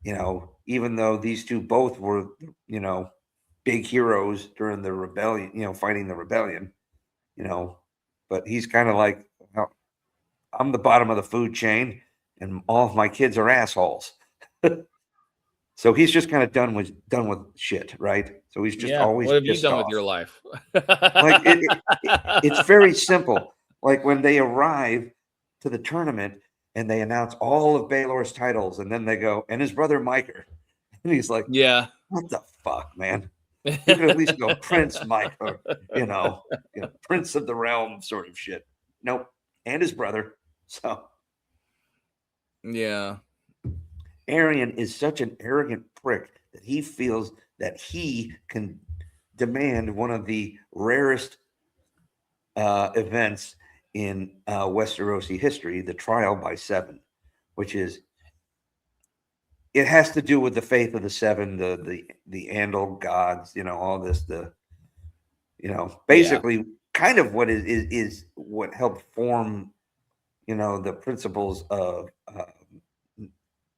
You know, even though these two both were, you know, big heroes during the rebellion, you know, fighting the rebellion, you know, but he's kind of like, well, I'm the bottom of the food chain and all of my kids are assholes. So he's just kind of done with shit, right? So he's just always what have you pissed done off. with your life? Like it's very simple. Like when they arrive to the tournament and they announce all of Baelor's titles, and then they go, "And his brother Micah," and he's like, Yeah. "What the fuck, man? You could at least go Prince Micah, you know, Prince of the Realm sort of shit." Nope. And his brother. So Yeah. Arian is such an arrogant prick that he feels that he can demand one of the rarest events in Westerosi history, the trial by 7, which is, it has to do with the faith of the 7, the Andal gods, you know, all this, basically kind of what is what helped form, you know, the principles of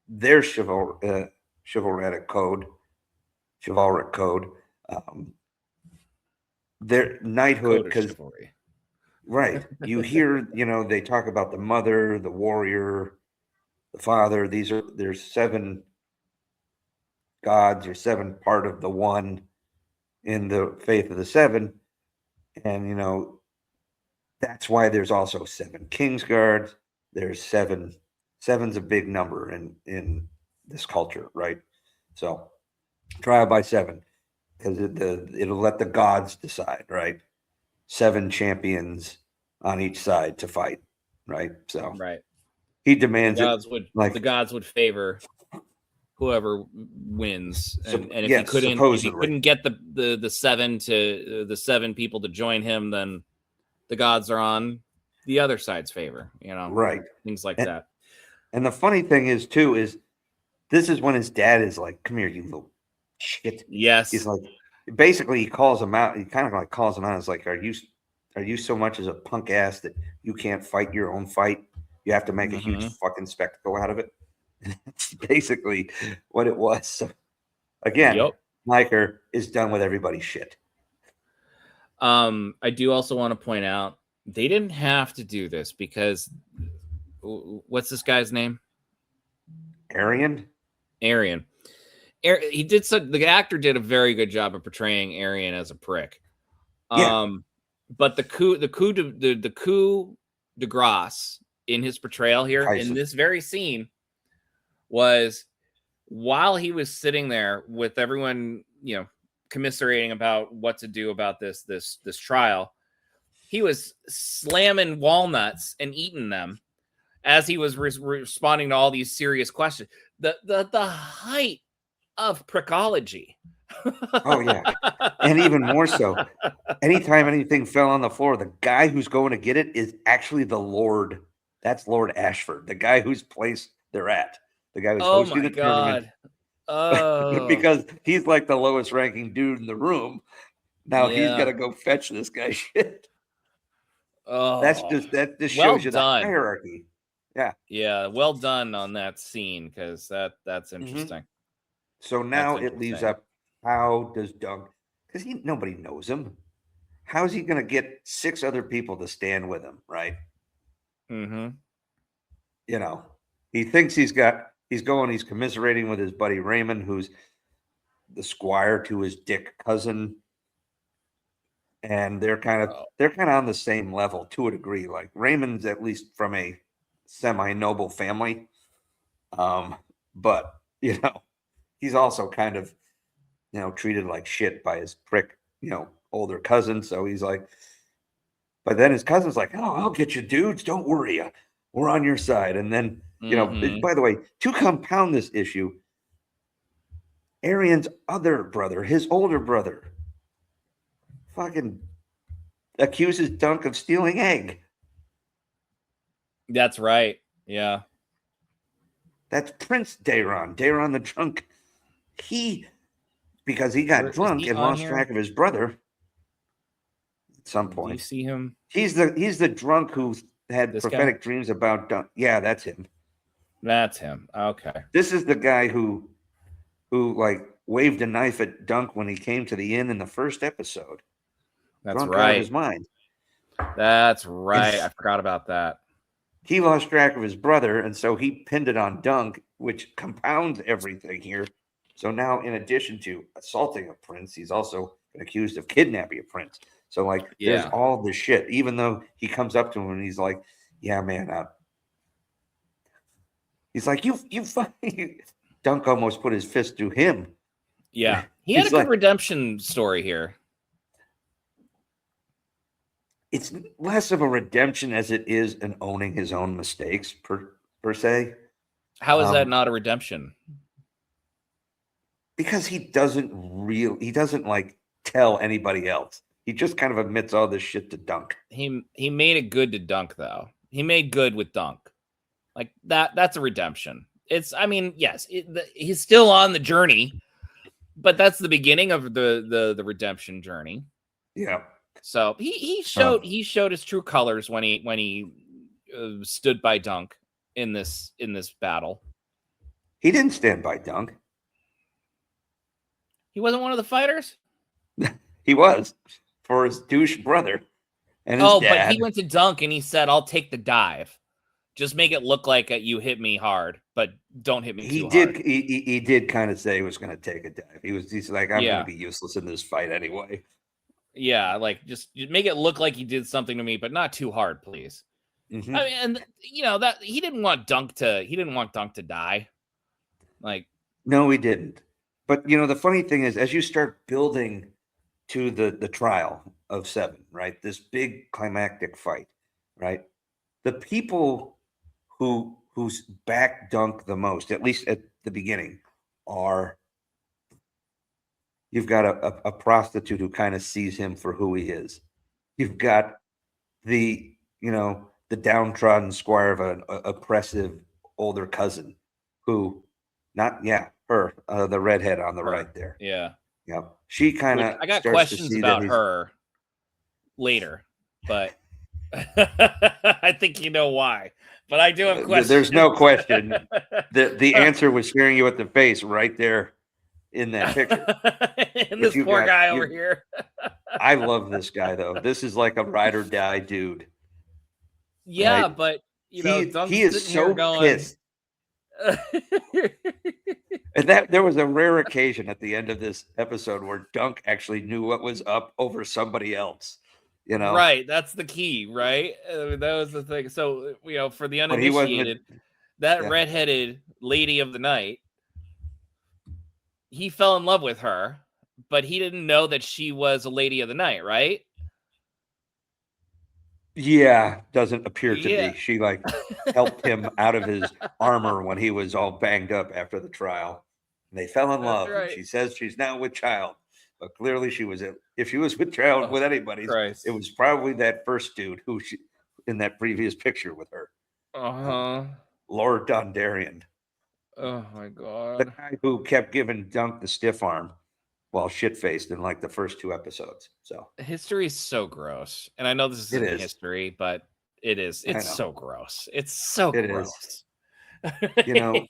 their chivalric code, their knighthood, because right, you hear, you know, they talk about the mother, the warrior, the father. There's 7 gods, or 7 part of the one in the faith of the 7, and you know that's why there's also 7 Kingsguards. There's 7. 7's a big number in this culture, right? So trial by 7, because it'll let the gods decide, right? 7 champions on each side to fight, right? So Right. he demands The gods would favor whoever wins, and if yes, he supposedly. couldn't get the 7 people to join him, then the gods are on the other side's favor, right? Things like that. And the funny thing is too is this is when his dad is like, "Come here, you little shit." Yes, he's like, basically he calls him out. He kind of like calls him out. It's like, are you so much as a punk ass that you can't fight your own fight? You have to make a huge fucking spectacle out of it. That's basically what it was. So again, Liker is done with everybody's shit. I do also want to point out they didn't have to do this because what's this guy's name? Arian. He did the actor did a very good job of portraying Arian as a prick. But the coup de grace in his portrayal here in this very scene was while he was sitting there with everyone, commiserating about what to do about this trial, he was slamming walnuts and eating them as he was responding to all these serious questions. The height of prickology. Oh yeah, and even more so, anytime anything fell on the floor, the guy who's going to get it is actually the Lord. That's Lord Ashford, the guy whose place they're at, the guy who's hosting the tournament. Oh, because he's like the lowest ranking dude in the room. Now he's got to go fetch this guy shit. Oh, that just shows you the hierarchy. Yeah, well done on that scene, because that's interesting. So now it leaves up, how does Dunk, because nobody knows him, how's he going to get 6 other people to stand with him, right? He thinks he's commiserating with his buddy Raymond, who's the squire to his dick cousin, and they're kind of on the same level to a degree. Like Raymond's at least from a semi-noble family, but he's also kind of treated like shit by his prick older cousin. So he's like, but then his cousin's like, "Oh, I'll get you dudes, don't worry, we're on your side." And then by the way, to compound this issue, Arian's other brother, his older brother, fucking accuses Dunk of stealing egg. That's right. Yeah. That's Prince Dayron the drunk. Because he got drunk and lost track of his brother at some point. Do you see him? He's the drunk who had prophetic dreams about Dunk. Yeah, that's him. That's him. Okay. This is the guy who like waved a knife at Dunk when he came to the inn in the first episode. That's drunk right. Out of his mind. That's right. I forgot about that. He lost track of his brother, and so he pinned it on Dunk, which compounds everything here. So now, in addition to assaulting a prince, he's also accused of kidnapping a prince. So, there's all this shit. Even though he comes up to him and he's like, "Yeah, man," he's like, "You." Dunk almost put his fist through him. Yeah, he had a good redemption story here. It's less of a redemption as it is an owning his own mistakes per se. How is that not a redemption? Because he doesn't tell anybody else. He just kind of admits all this shit to Dunk. He made it good to Dunk, though. He made good with Dunk. Like that's a redemption. Yes, he's still on the journey, but that's the beginning of the redemption journey. Yeah. So he showed his true colors when he stood by Dunk in this battle. He didn't stand by Dunk. He wasn't one of the fighters? He was, for his douche brother and his dad. But he went to Dunk and he said, "I'll take the dive. Just make it look like you hit me hard, but don't hit me too hard." He did kind of say he was going to take a dive. He's like, "I'm going to be useless in this fight anyway." Yeah, just make it look like he did something to me, but not too hard, please. Mm-hmm. And that he didn't want Dunk to die. No, he didn't. But the funny thing is, as you start building to the trial of Seven, right? This big climactic fight, right? The people who's back Dunk the most, at least at the beginning, are you've got a prostitute who kind of sees him for who he is. You've got the the downtrodden squire of an oppressive older cousin who her the redhead on the right there. Yeah. She kind Which of I got starts to questions see about that her later, but I think you know why. But I do have questions. There's no question. The answer was staring you at the face right there in that picture. And this poor guy over here. I love this guy though. This is like a ride or die dude. Yeah, right? but Dunk's he is sitting here so going, pissed. And that there was a rare occasion at the end of this episode where Dunk actually knew what was up over somebody else. Right, that's the key, right? That was the thing. So, for the But he wasn't uninitiated, that redheaded lady of the night, he fell in love with her, but he didn't know that she was a lady of the night, right? Yeah, doesn't appear to be. She helped him out of his armor when he was all banged up after the trial. And they fell in love. right. And she says she's now with child. But clearly she was if she was with child with anybody, Christ. it was probably that first dude who she in that previous picture with her. Lord Dondarrion. Oh my god. The guy who kept giving Dunk the stiff arm while shit-faced in the first 2 episodes. So history is so gross. And I know this isn't history, but it is. It's so gross. It's so gross. Yuck.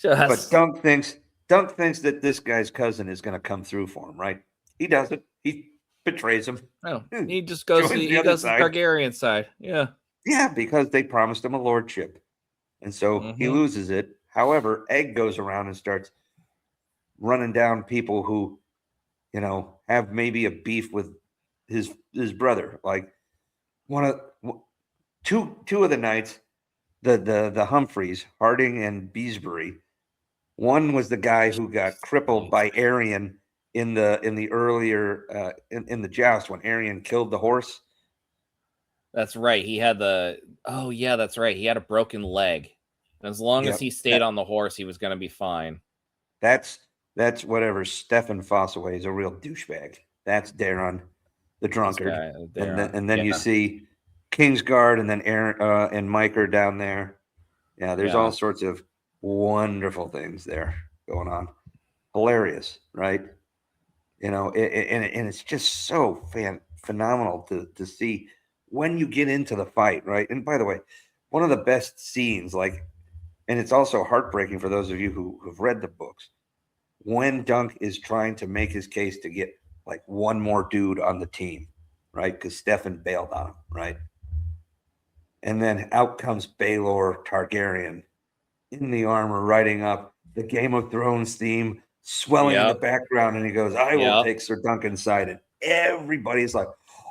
But Dunk thinks that this guy's cousin is going to come through for him, right? He doesn't. He betrays him. Oh, he just goes to the Targaryen side. Yeah. Yeah, because they promised him a lordship. And so he loses it. However, Egg goes around and starts running down people who, have maybe a beef with his brother. Like two of the knights, the Humphreys, Harding and Beesbury. One was the guy who got crippled by Arion in the earlier in the joust when Arion killed the horse. That's right. He had that's right. He had a broken leg. And as long as he stayed on the horse, he was going to be fine. That's whatever. Stefan Fossaway is a real douchebag. That's Daron, the drunkard. And then you see Kingsguard and then Aaron and Mike are down there. Yeah, there's all sorts of wonderful things there going on. Hilarious, right? And it's just so phenomenal to see when you get into the fight, right? And by the way, one of the best scenes, and it's also heartbreaking for those of you who've read the books, when Dunk is trying to make his case to get one more dude on the team, right? Because Stefan bailed on him, right? And then out comes Baelor Targaryen in the armor, riding up the Game of Thrones theme, swelling in the background, and he goes, "I will take Sir Duncan's side." And everybody's like,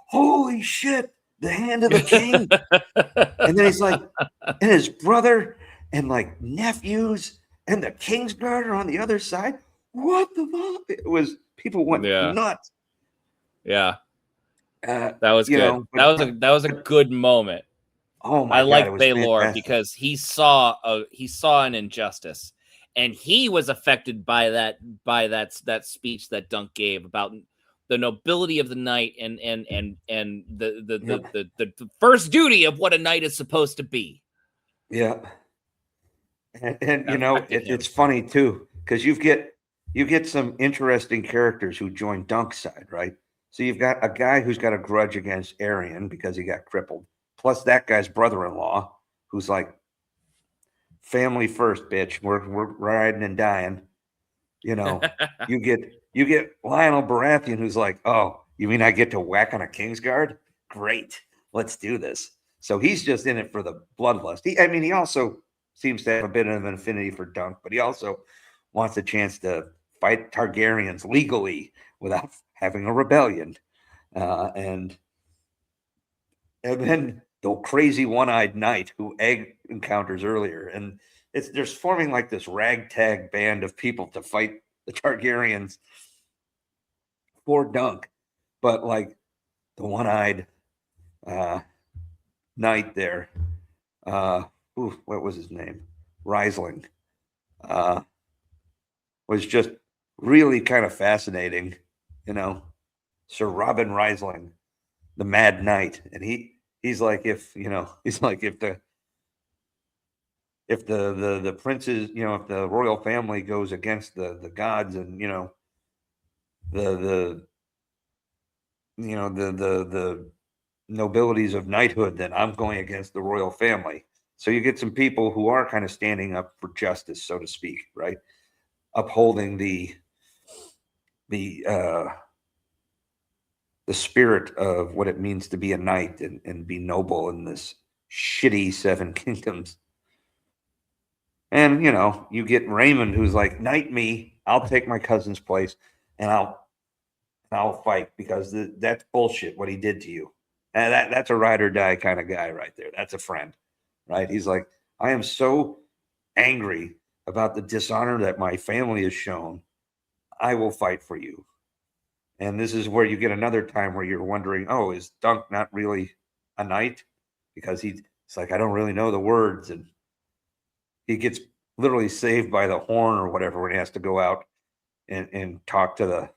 "Holy shit, the hand of the king!" And then he's like, and his brother and nephews and the Kingsguard are on the other side. What the fuck? It was people went nuts. Yeah, that was good. That was a good moment. Oh my God, like Baelor because he saw an injustice, and he was affected by that speech that Dunk gave about the nobility of the knight and the first duty of what a knight is supposed to be. Yeah, and it's funny too because you get some interesting characters who join Dunk's side, right? So you've got a guy who's got a grudge against Arion because he got crippled. Plus that guy's brother-in-law, who's like, family first, bitch. We're riding and dying. You get Lionel Baratheon, who's like, oh, you mean I get to whack on a Kingsguard? Great, let's do this. So he's just in it for the bloodlust. He also seems to have a bit of an affinity for Dunk, but he also wants a chance to fight Targaryens legally without having a rebellion. And then the crazy one-eyed knight who Egg encounters earlier. And there's forming this ragtag band of people to fight the Targaryens. poor Dunk, but like the one-eyed knight there, what was his name? Riesling, was just really kind of fascinating, Sir Robin Riesling, the Mad Knight, and he's like if the princes, if the royal family goes against the gods and the the nobilities of knighthood, then I'm going against the royal family. So you get some people who are kind of standing up for justice, so to speak, right? Upholding the spirit of what it means to be a knight and be noble in this shitty Seven Kingdoms. And you get Raymond, who's like, knight me, I'll take my cousin's place, and I'll fight, because that's bullshit what he did to you. And that's a ride or die kind of guy right there. That's a friend, right? He's like, I am so angry about the dishonor that my family has shown. I will fight for you. And this is where you get another time where you're wondering, oh, is Dunk not really a knight? Because it's like, I don't really know the words. And he gets literally saved by the horn or whatever when he has to go out and talk to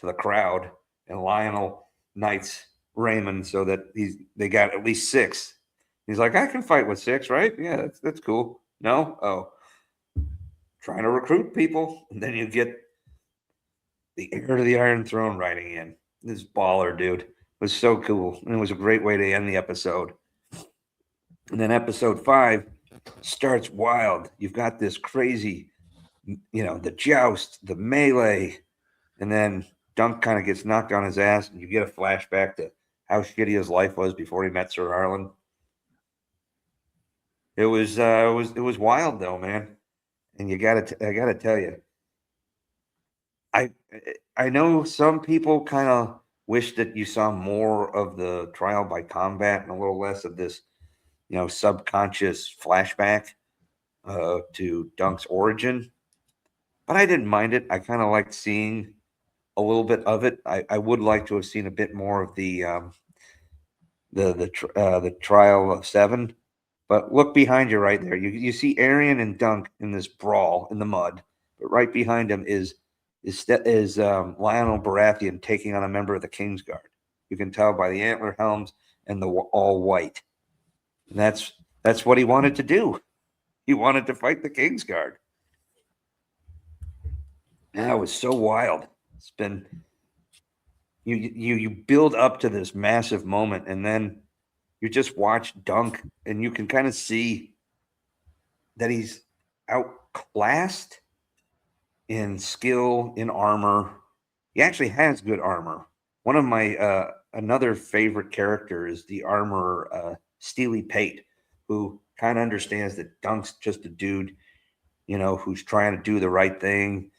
the crowd. And Lionel knights Raymond so that they got at least 6. He's like, I can fight with 6, right? Yeah, that's cool. No? Oh, trying to recruit people. And then you get the heir to the Iron Throne riding in. This baller, dude. It was so cool. And it was a great way to end the episode. And then episode 5 starts wild. You've got this crazy, the joust, the melee, and then Dunk kind of gets knocked on his ass, and you get a flashback to how shitty his life was before he met Sir Arlen. It was wild though, man. And I gotta tell you, I know some people kind of wish that you saw more of the trial by combat and a little less of this, subconscious flashback to Dunk's origin. But I didn't mind it. I kind of liked seeing a little bit of it. I would like to have seen a bit more of the trial of 7. But look behind you right there. You see Arian and Dunk in this brawl in the mud, but right behind him is Lionel Baratheon taking on a member of the Kingsguard. You can tell by the antler helms and the all white. And that's what he wanted to do. He wanted to fight the Kingsguard. That was so wild. It's been you build up to this massive moment, and then you just watch Dunk, and you can kind of see that he's outclassed in skill, in armor. He actually has good armor. One of my another favorite character is the armorer Steely Pate, who kind of understands that Dunk's just a dude, who's trying to do the right thing.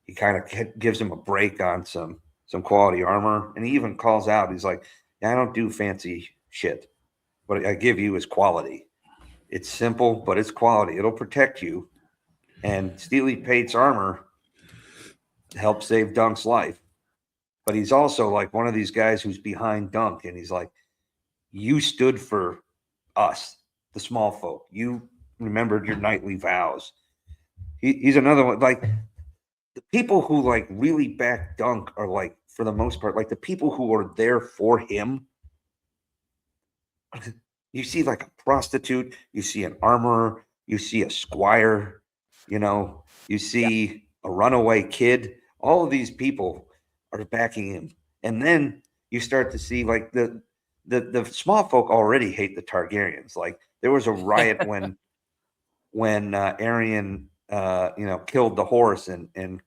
He kind of gives him a break on some quality armor, and he even calls out. He's like, "Yeah, I don't do fancy shit. What I give you is quality. It's simple, but it's quality. It'll protect you." And Steely Pate's armor helped save Dunk's life. But he's also like one of these guys who's behind Dunk, and he's like, you stood for us, the small folk. You remembered your knightly vows. He's another one. Like, the people who like really back Dunk are like, for the most part, like the people who are there for him. You see like a prostitute, you see an armorer, you see a squire, you see a runaway kid. All of these people are backing him. And then you start to see like the small folk already hate the Targaryens. Like, there was a riot when Arian killed the horse and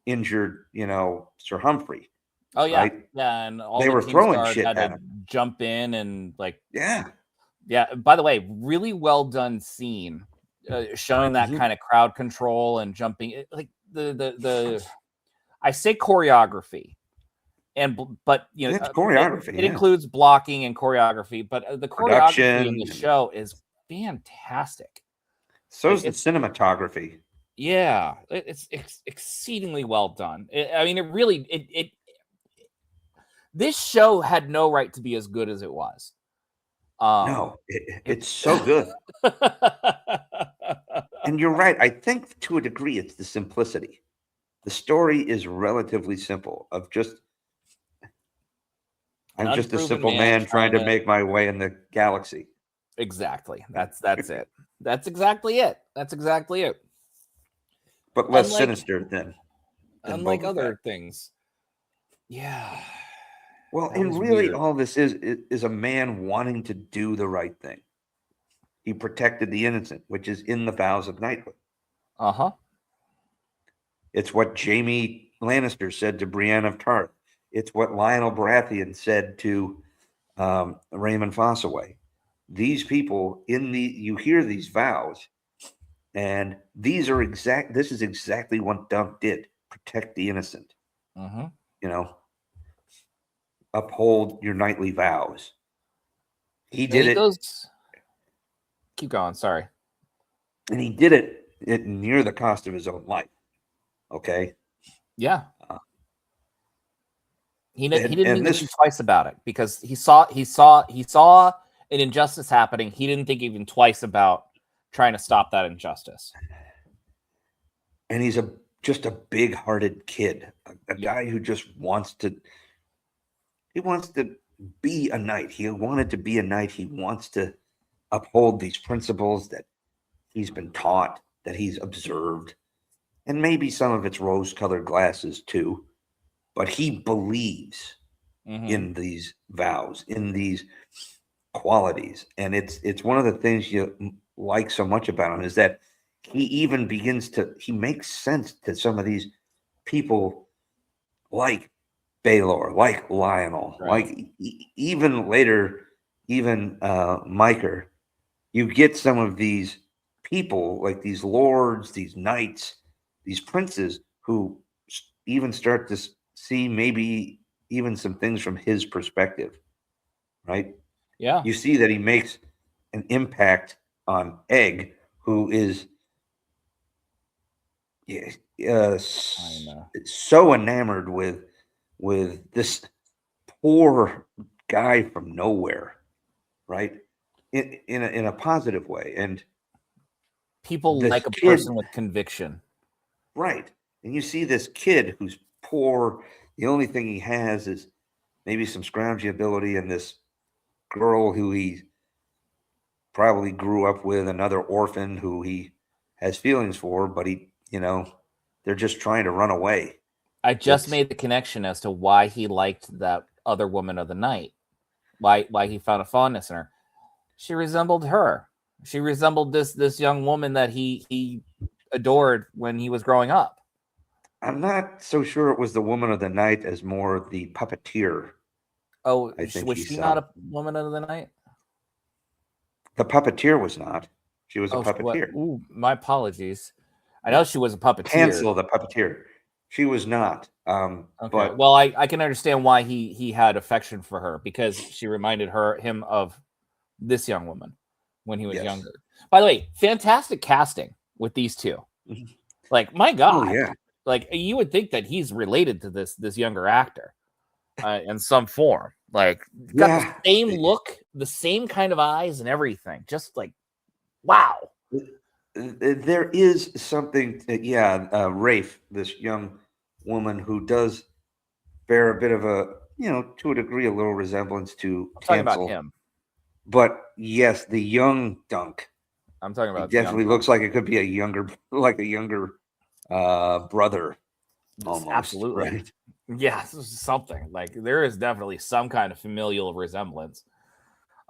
injured Sir Humphrey. Oh yeah, right? Yeah, and all They the were throwing Kingsguard shit had at to him. jump in and Yeah. By the way, really well done scene, showing that kind of crowd control and jumping. Like the I say choreography, but It's choreography. it includes blocking and choreography, but the choreography in the show is fantastic. So is the cinematography. Yeah, it's exceedingly well done. It really This show had no right to be as good as it was. No, it's so good. And you're right. I think to a degree, it's the simplicity. The story is relatively simple. I'm just a unproven simple man trying to make my way in the galaxy. Exactly. That's it. That's exactly it. That's exactly it. But less sinister than unlike Boba other Fett. things. Yeah. Well, That and was really, weird. all this is a man wanting to do the right thing. He protected the innocent, which is in the vows of knighthood. Uh-huh. It's what Jaime Lannister said to Brienne of Tarth. It's what Lionel Baratheon said to Raymond Fossaway. These people you hear these vows, and this is exactly what Dunk did. Protect the innocent. Mm-hmm. Uphold your knightly vows. He And did he it. Keep going. Sorry. And he did it near the cost of his own life. Okay. Yeah. He didn't even think twice about it because he saw an injustice happening. He didn't think even twice about trying to stop that injustice. And he's just a big-hearted kid, a guy who just wants to be a knight. He wanted to be a knight. He wants to uphold these principles that he's been taught, that he's observed, and maybe some of it's rose-colored glasses too. But he believes in these vows, in these qualities, and it's one of the things you like so much about him is that he even he makes sense to some of these people like Baelor, like Lionel, like even later, even Miker. You get some of these people like these lords, these knights, these princes who even start to see maybe even some things from his perspective, right? Yeah. You see that he makes an impact on Egg, who is so enamored with this poor guy from nowhere, right? In a positive way, and people like a person with conviction, right? And you see this kid who's poor. The only thing he has is maybe some scroungy ability, and this girl who he probably grew up with, another orphan who he has feelings for, but they're just trying to run away. I just made the connection as to why he liked that other woman of the night, why he found a fondness in her. She resembled her. She resembled this young woman that he adored when he was growing up. I'm not so sure it was the woman of the night as more the puppeteer. Oh, was she not a woman of the night? The puppeteer was not. She was a puppeteer. Ooh, my apologies. I know she was a puppeteer. Cancel the puppeteer. She was not. Okay. But well, I can understand why he had affection for her because she reminded him of this young woman when he was younger. By the way, fantastic casting with these two. Like, my God. Oh, yeah. Like, you would think that he's related to this younger actor in some form. Like, got the same look, the same kind of eyes and everything. Just like, wow. There is something, Rafe, this young woman who does bear a bit of a, to a degree, a little resemblance to I'm talking about him. But yes, the young Dunk. I'm talking about. He definitely looks like it could be a younger brother. Almost. Absolutely. Right? Yeah, something like there is definitely some kind of familial resemblance.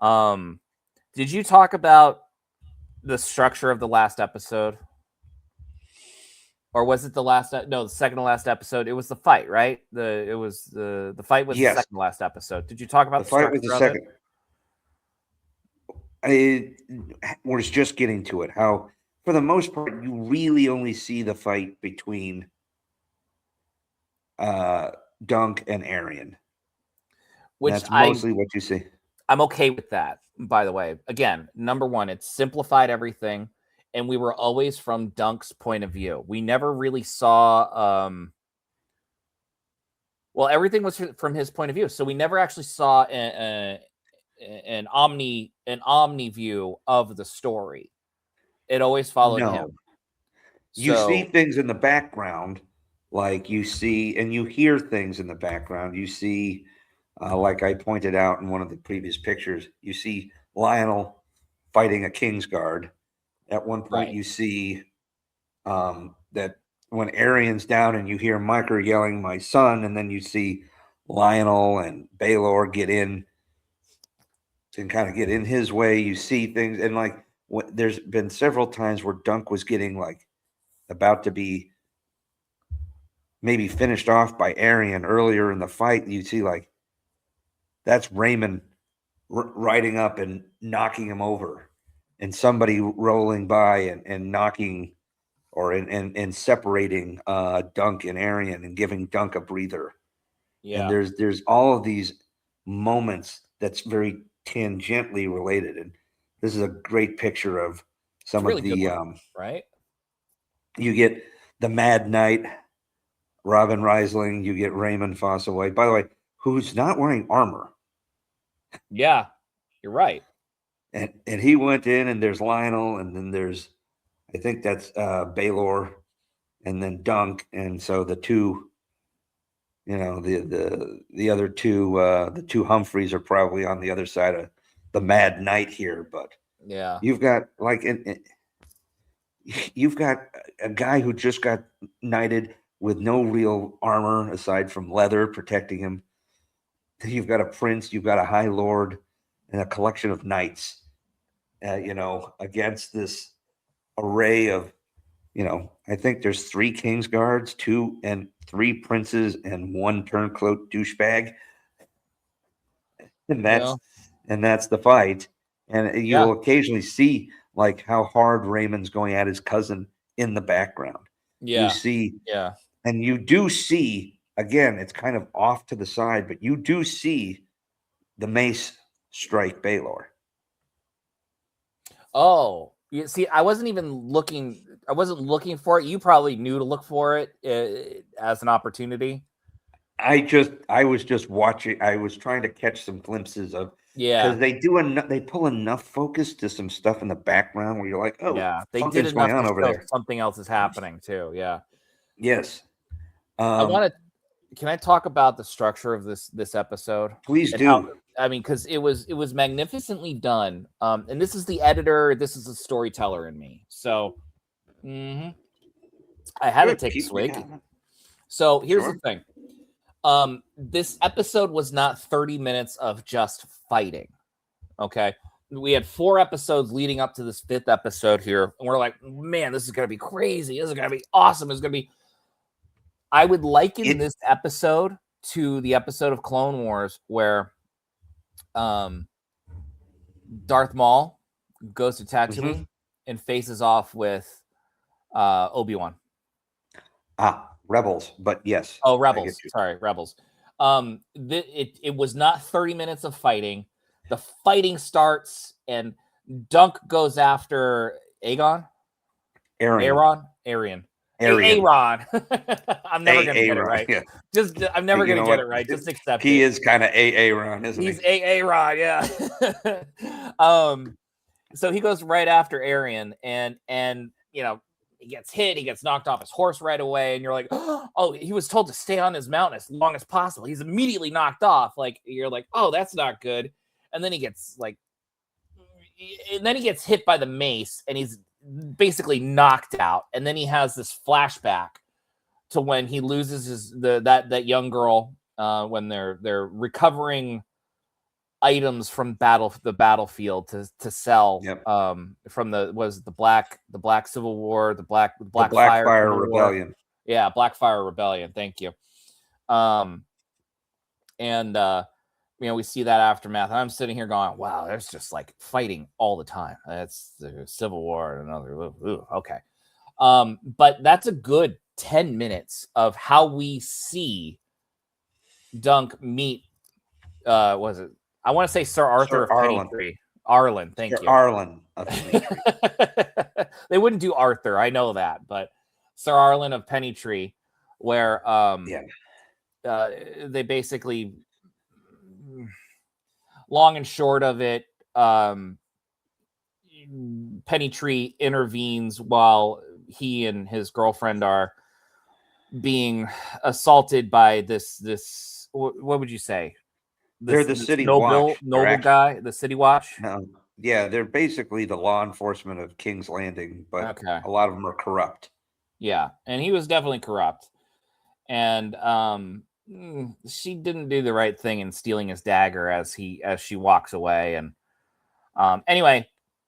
Did you talk about the structure of the last episode? Or was it the second to last episode? It was the fight, right? The fight was the second to last episode. Did you talk about the fight? Was the second. I was just getting to it. How, for the most part, you really only see the fight between Dunk and Arian. Which that's mostly what you see. I'm okay with that, by the way. Again, number one, it simplified everything, and we were always from Dunk's point of view. We never really saw Well, everything was from his point of view, so we never actually saw an omni view of the story. It always followed him. No. You see So things in the background, like you see and you hear things in the background. You see, like I pointed out in one of the previous pictures, you see Lionel fighting a Kingsguard. At one point, Right. you see that when Arian's down and you hear Michael yelling, "My son," and then you see Lionel and Baylor get in and kind of get in his way. You see things, and like there's been several times where Dunk was getting like about to be maybe finished off by Arian earlier in the fight. You see like that's Raymond riding up and knocking him over, and somebody rolling by and knocking or and separating Dunk and Arian and giving Dunk a breather. yeah, And there's all of these moments that's very tangentially related. And this is a great picture of some really of good the one, right? you get the Mad Knight, Robin Reisling, you get Raymond Fossaway, by the way, who's not wearing armor. Yeah, you're right. And he went in, and there's Lionel, and then there's I think that's Baylor, and then Dunk, and so the two, the other two, the two Humphreys are probably on the other side of the Mad Knight here, but Yeah, you've got like you've got a guy who just got knighted with no real armor aside from leather protecting him. You've got a prince, you've got a high lord, and a collection of knights, against this array of, I think there's 3 King's Guards, 2 and 3 princes, and 1 turncoat douchebag. And yeah, that's the fight. And yeah, you'll occasionally see like how hard Raymond's going at his cousin in the background. You yeah, see, yeah. and you do see, again, it's kind of off to the side, but you do see the mace strike Baylor. Oh, you see, I wasn't even looking. I wasn't looking for it. You probably knew to look for it as an opportunity. I was just watching. I was trying to catch some glimpses of Yeah, because they pull enough focus to some stuff in the background where you're like, oh, yeah. They did something's going enough on to over show there. something else is happening too. Yeah. Yes. I want to. Can I talk about the structure of this episode? Please And how, do. I mean, because it was magnificently done. And this is the editor. This is the storyteller in me. So, I had to Good. take a Keep me swig. down. So here's Sure. the thing. This episode was not 30 minutes of just fighting. Okay. We had 4 episodes leading up to this 5th episode here. And we're like, man, this is going to be crazy. This is going to be awesome. It's going to be. I would liken this episode to the episode of Clone Wars where Darth Maul goes to Tatooine and faces off with Obi-Wan. Rebels, but yes. Oh, Rebels. Sorry, Rebels. It was not 30 minutes of fighting. The fighting starts and Dunk goes after Arian. Aaron. I'm never gonna get it right. Yeah. I'm never gonna get it right. Just accept he it. Is kind of Aaron, isn't He's he? Aaron, yeah. So he goes right after Arian, and he gets hit. He gets knocked off his horse right away, and you're like, oh, he was told to stay on his mountain as long as possible. He's immediately knocked off. Like you're like, oh, that's not good. And then he gets hit by the mace, and he's basically knocked out. And then he has this flashback to when he loses that young girl when they're recovering items from the battlefield to sell. Yep. From the Black Civil War, the Blackfire Rebellion. Yeah, Blackfire Rebellion. Thank you. We see that aftermath. And I'm sitting here going, wow, there's just like fighting all the time. That's the Civil War and another. Ooh, okay. But that's a good 10 minutes of how we see Dunk meet, was it? I want to say Sir Arthur of Pennytree. Arlen, thank you. Arlen of Pennytree. They wouldn't do Arthur, I know that, but Sir Arlen of Pennytree, where they basically, long and short of it, Pennytree intervenes while he and his girlfriend are being assaulted by this what would you say? They're the This city noble watch. They're guy, the city watch. no, yeah, they're basically the law enforcement of King's Landing, but Okay. a lot of them are corrupt. Yeah, and he was definitely corrupt. And she didn't do the right thing in stealing his dagger as she walks away. And anyway,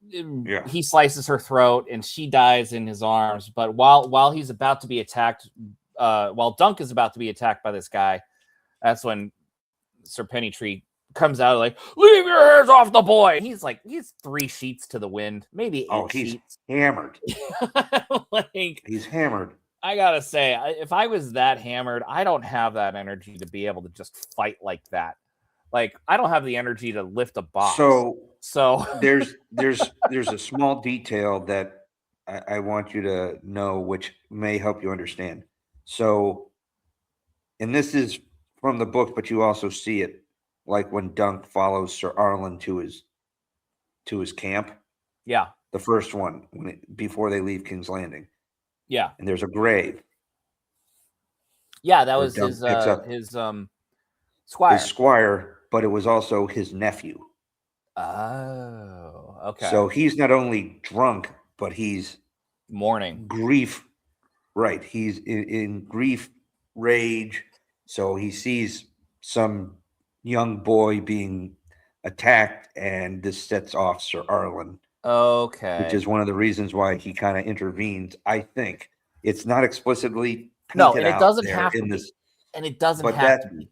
Yeah. he slices her throat and she dies in his arms. But while he's about to be attacked, while Dunk is about to be attacked by this guy, that's when Sir Pennytree comes out like, "Leave your hands off the boy." And he's 3 sheets to the wind, maybe 8 He's sheets. hammered. Like, He's hammered. I gotta say, if I was that hammered, I don't have that energy to be able to just fight like that. Like, I don't have the energy to lift a box. So there's a small detail that I want you to know, which may help you understand. So, and this is from the book, but you also see it, like when Dunk follows Sir Arlen to his camp. Yeah. The first one, before they leave King's Landing. Yeah. And there's a grave. Yeah, that was Dunk his squire. His squire, but it was also his nephew. Oh, okay. So he's not only drunk, but he's mourning. Grief. Right. He's in grief, rage. So he sees some young boy being attacked, and this sets off Sir Arlen. Okay. Which is one of the reasons why he kind of intervenes. I think it's not explicitly no, painted and it out doesn't there have in to this, be. And it doesn't but have to be.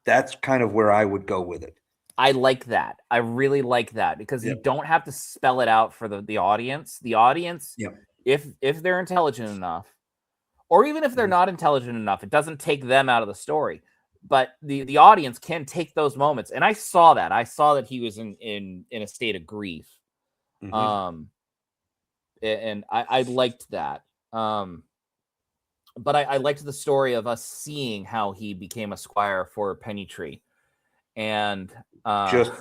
That's kind of where I would go with it. I like that. I really like that because you don't have to spell it out for the audience. The audience, if they're intelligent enough, or even if they're not intelligent enough, it doesn't take them out of the story. But the audience can take those moments, and I saw that. I saw that he was in a state of grief. Mm-hmm. And I liked that. But I liked the story of us seeing how he became a squire for Pennytree, and just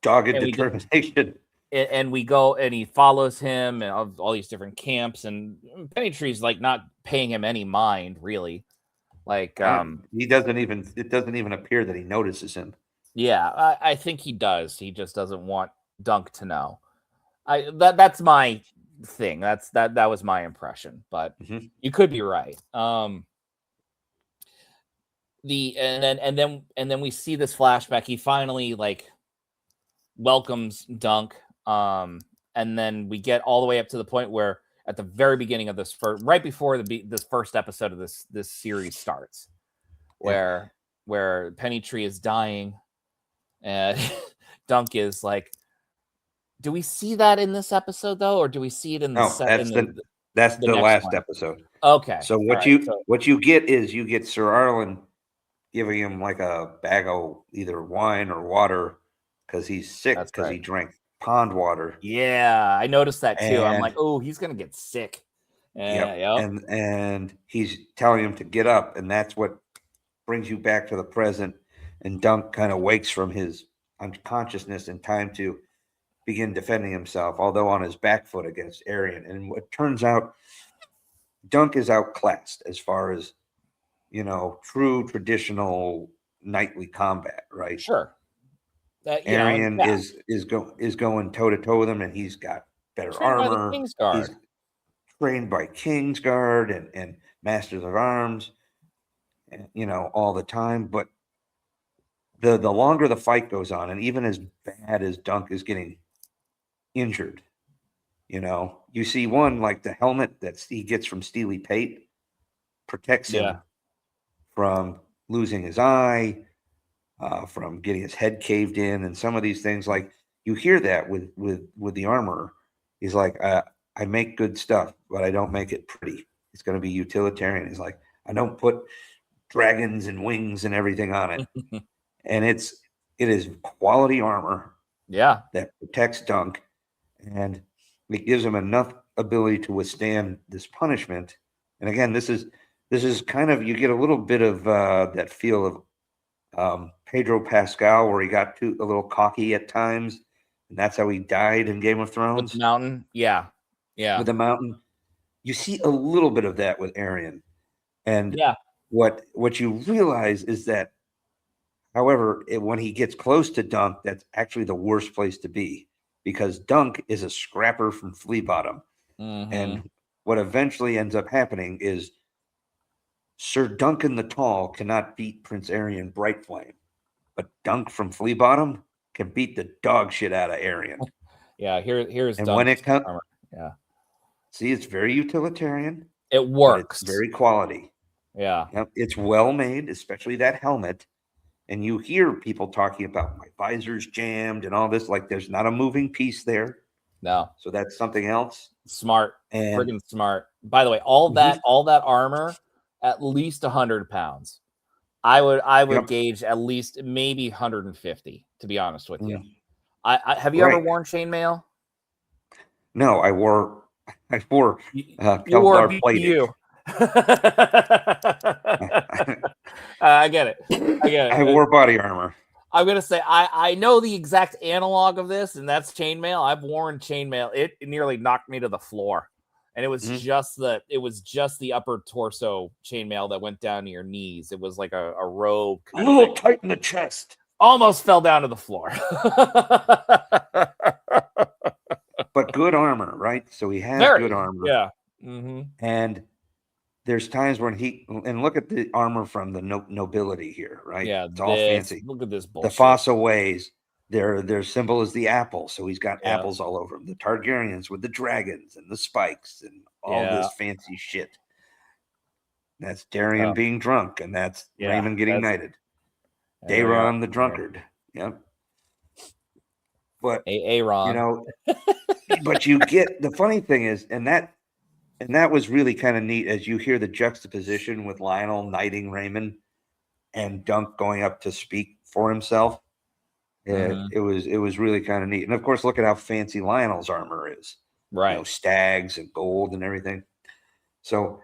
dogged determination. And we go and he follows him and all these different camps, and Pennytree's like not paying him any mind really. Like he doesn't even. It doesn't even appear that he notices him. Yeah, I think he does. He just doesn't want Dunk to know. That's my thing. That was my impression, but you could be right. And then we see this flashback. He finally like welcomes Dunk, and then we get all the way up to the point where at the very beginning of this, right before this first episode of this series starts, where Pennytree is dying, and Dunk is like. Do we see that in this episode though, or do we see it in the? No, that's the last episode. Okay. So what you get is you get Sir Arlen giving him like a bag of either wine or water because he's sick because he drank pond water. Yeah, I noticed that too. I'm like, oh, he's gonna get sick. And he's telling him to get up, and that's what brings you back to the present. And Dunk kind of wakes from his unconsciousness in time to begin defending himself, although on his back foot against Arian. And it turns out Dunk is outclassed as far as, true traditional knightly combat, right? Sure. Arian is going toe to toe with him, and he's got better armor. He's trained by Kingsguard and Masters of Arms, all the time. But the longer the fight goes on, and even as bad as Dunk is getting injured, you see one like the helmet that he gets from Steely Pate protects him from losing his eye, from getting his head caved in, and some of these things. Like you hear that with the armor, he's like, I make good stuff, but I don't make it pretty. It's going to be utilitarian. He's like, I don't put dragons and wings and everything on it, and it is quality armor. Yeah, that protects Dunk. And it gives him enough ability to withstand this punishment. And again, this is This is kind of, you get a little bit of that feel of Pedro Pascal, where he got a little cocky at times, and that's how he died in Game of With Thrones. the mountain. Yeah. Yeah. With the mountain. You see a little bit of that with Arion. And Yeah. what you realize is that, however, when he gets close to Dunk, that's actually the worst place to be, because Dunk is a scrapper from Flea Bottom. Mhm. And what eventually ends up happening is Sir Duncan the Tall cannot beat Prince Arion Brightflame, but Dunk from Flea Bottom can beat the dog shit out of Arion. Yeah, here's And Dunk's when it comes, armor. Yeah. see, it's very utilitarian. It But works. it's very quality. Yeah. Yep, it's well made, especially that helmet. And you hear people talking about my visor's jammed and all this. Like, there's not a moving piece there. No. So that's something else. Smart. And Friggin' smart. By the way, all that armor, at least 100 pounds. I would Yep. gauge at least maybe 150, to be honest with you. Mm. I have you ever Right. worn chainmail? No, I wore You wore Keldar plating. BU. I get it. I get it. I wore body armor. I'm gonna say I know the exact analog of this, and that's chainmail. I've worn chainmail. It nearly knocked me to the floor, and it was just the upper torso chainmail that went down to your knees. It was like a robe, A little tight in the chest. Almost fell down to the floor. But good armor, right? So he has good armor. Yeah. Mm-hmm. And there's times when and look at the armor from the nobility here, right? Yeah, it's all fancy. Look at this bullshit. The Fossa ways, their symbol is the apple, so he's got apples all over him. The Targaryens with the dragons and the spikes and all this fancy shit. That's Darian being drunk, and that's Raymond getting knighted. Daeron the drunkard. Yep. But Aaron, you know, but you get, the funny thing is, and that was really kind of neat, as you hear the juxtaposition with Lionel knighting Raymond and Dunk going up to speak for himself. It was really kind of neat. And of course, look at how fancy Lionel's armor is. Right. You know, stags and gold and everything. So,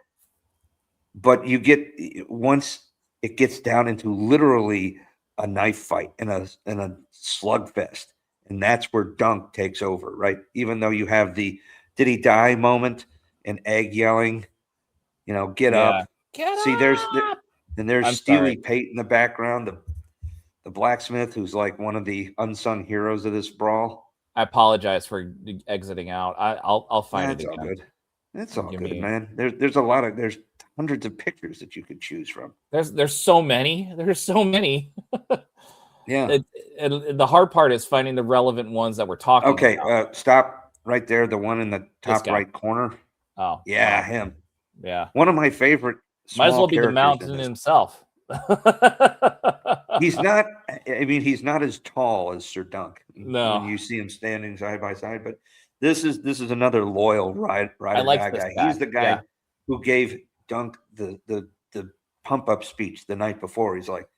but you get, once it gets down into literally a knife fight and a slugfest, and that's where Dunk takes over, right? Even though you have the "did he die" moment and Egg yelling, you know, "Get up!" See, there's Steely Pate in the background, the blacksmith, who's like one of the unsung heroes of this brawl. I apologize for exiting out. I'll find it again. All good. It's all good, man. There's hundreds of pictures that you could choose from. There's so many. There's so many. Yeah. And the hard part is finding the relevant ones that we're talking about. Okay, stop right there. The one in the top right corner. Oh, yeah, him. Yeah. One of my favorite. Might as well be the mountain himself. He's not. I mean, he's not as tall as Sir Dunk. No. When you see him standing side by side, but this is another loyal rider guy. He's the guy who gave Dunk the pump up speech the night before. He's like,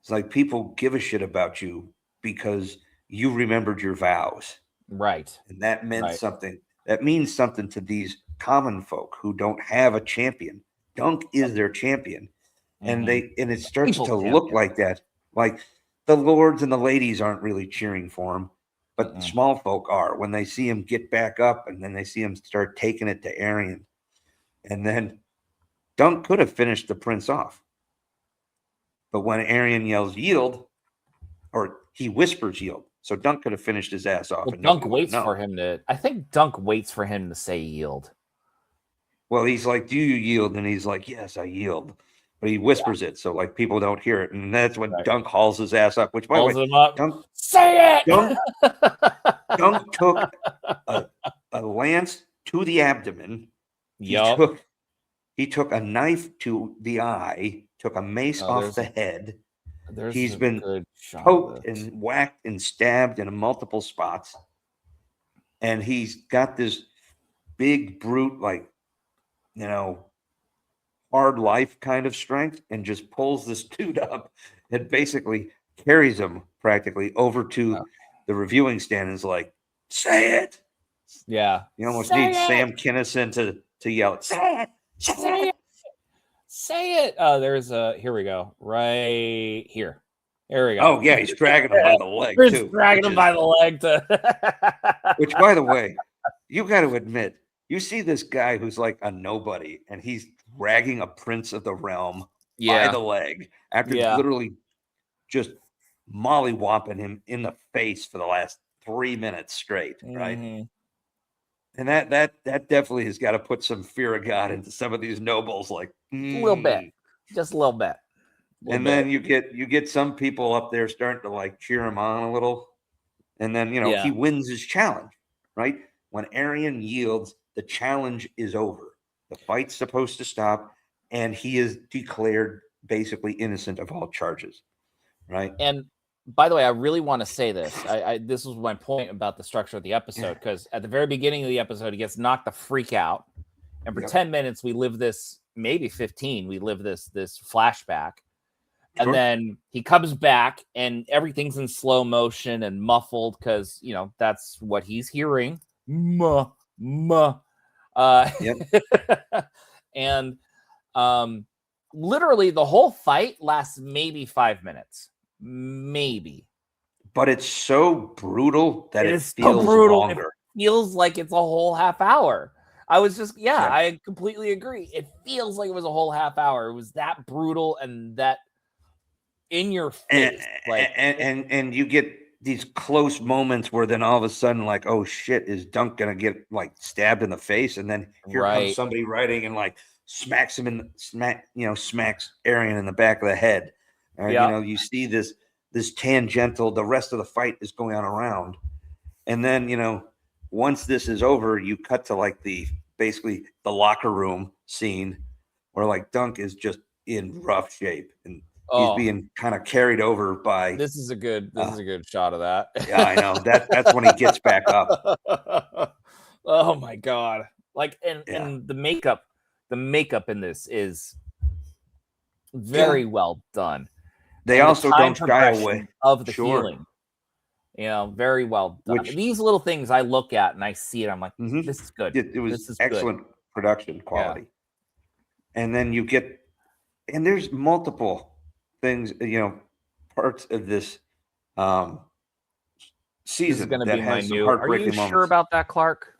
it's like, people give a shit about you because you remembered your vows. Right. And that meant something. That means something to these common folk who don't have a champion. Dunk is their champion. And it starts to look like that. Like, the lords and the ladies aren't really cheering for him, but the small folk are, when they see him get back up and then they see him start taking it to Arion. And then Dunk could have finished the prince off. But when Arion yells yield, or he whispers yield, so Dunk could have finished his ass off. Well, and Dunk waits for him to. I think Dunk waits for him to say yield. Well, he's like, "Do you yield?" And he's like, "Yes, I yield." But he whispers it, so like people don't hear it, and that's when Dunk hauls his ass up. Which, by the way, Dunk, say it. Dunk took a lance to the abdomen. He took a knife to the eye. Took a mace off the head. He's been poked and whacked and stabbed in multiple spots. And he's got this big brute, like, you know, hard life kind of strength, and just pulls this dude up and basically carries him practically over to the reviewing stand and is like, "Say it." Yeah. You almost need Sam Kinison to yell it. Say it. Say it. Say it. There's a. Here we go. Right here. There we go. Oh yeah, he's dragging him by the leg He's too. dragging him by the leg to. Which, by the way, you got to admit, you see this guy who's like a nobody, and he's dragging a prince of the realm by the leg after literally just mollywopping him in the face for the last 3 minutes straight, right? Mm-hmm. And that definitely has got to put some fear of God into some of these nobles, like a little bit, just a little bit. And then you get some people up there starting to like cheer him on a little, and then he wins his challenge, right? When Arian yields, the challenge is over. The fight's supposed to stop, and he is declared basically innocent of all charges, right? And by the way, I really want to say this. This was my point about the structure of the episode, because at the very beginning of the episode, he gets knocked the freak out, and for 10 minutes we live this, maybe 15, we live this flashback, and then he comes back, and everything's in slow motion and muffled because that's what he's hearing. And literally the whole fight lasts maybe 5 minutes. Maybe, but it's so brutal that it feels longer. It feels like it's a whole half hour. I was just I completely agree. It feels like it was a whole half hour. It was that brutal and that in your face, and you get these close moments where then all of a sudden, like, oh shit, is Dunk gonna get like stabbed in the face? And then here comes somebody riding and like smacks him smacks Arian in the back of the head. You see this tangential, the rest of the fight is going on around. And then, once this is over, you cut to like basically the locker room scene where like Dunk is just in rough shape and he's being kind of carried over by. This is a good shot of that. Yeah, I know. That's when he gets back up. Oh my God. Like, and the makeup in this is very well done. They also don't shy away of the healing. Very well done. These little things I look at and I see it. I'm like, this is good. It was excellent production quality. Yeah. And then you get, and there's multiple things, parts of this season this is going to be my new. Are you sure about that, Clark?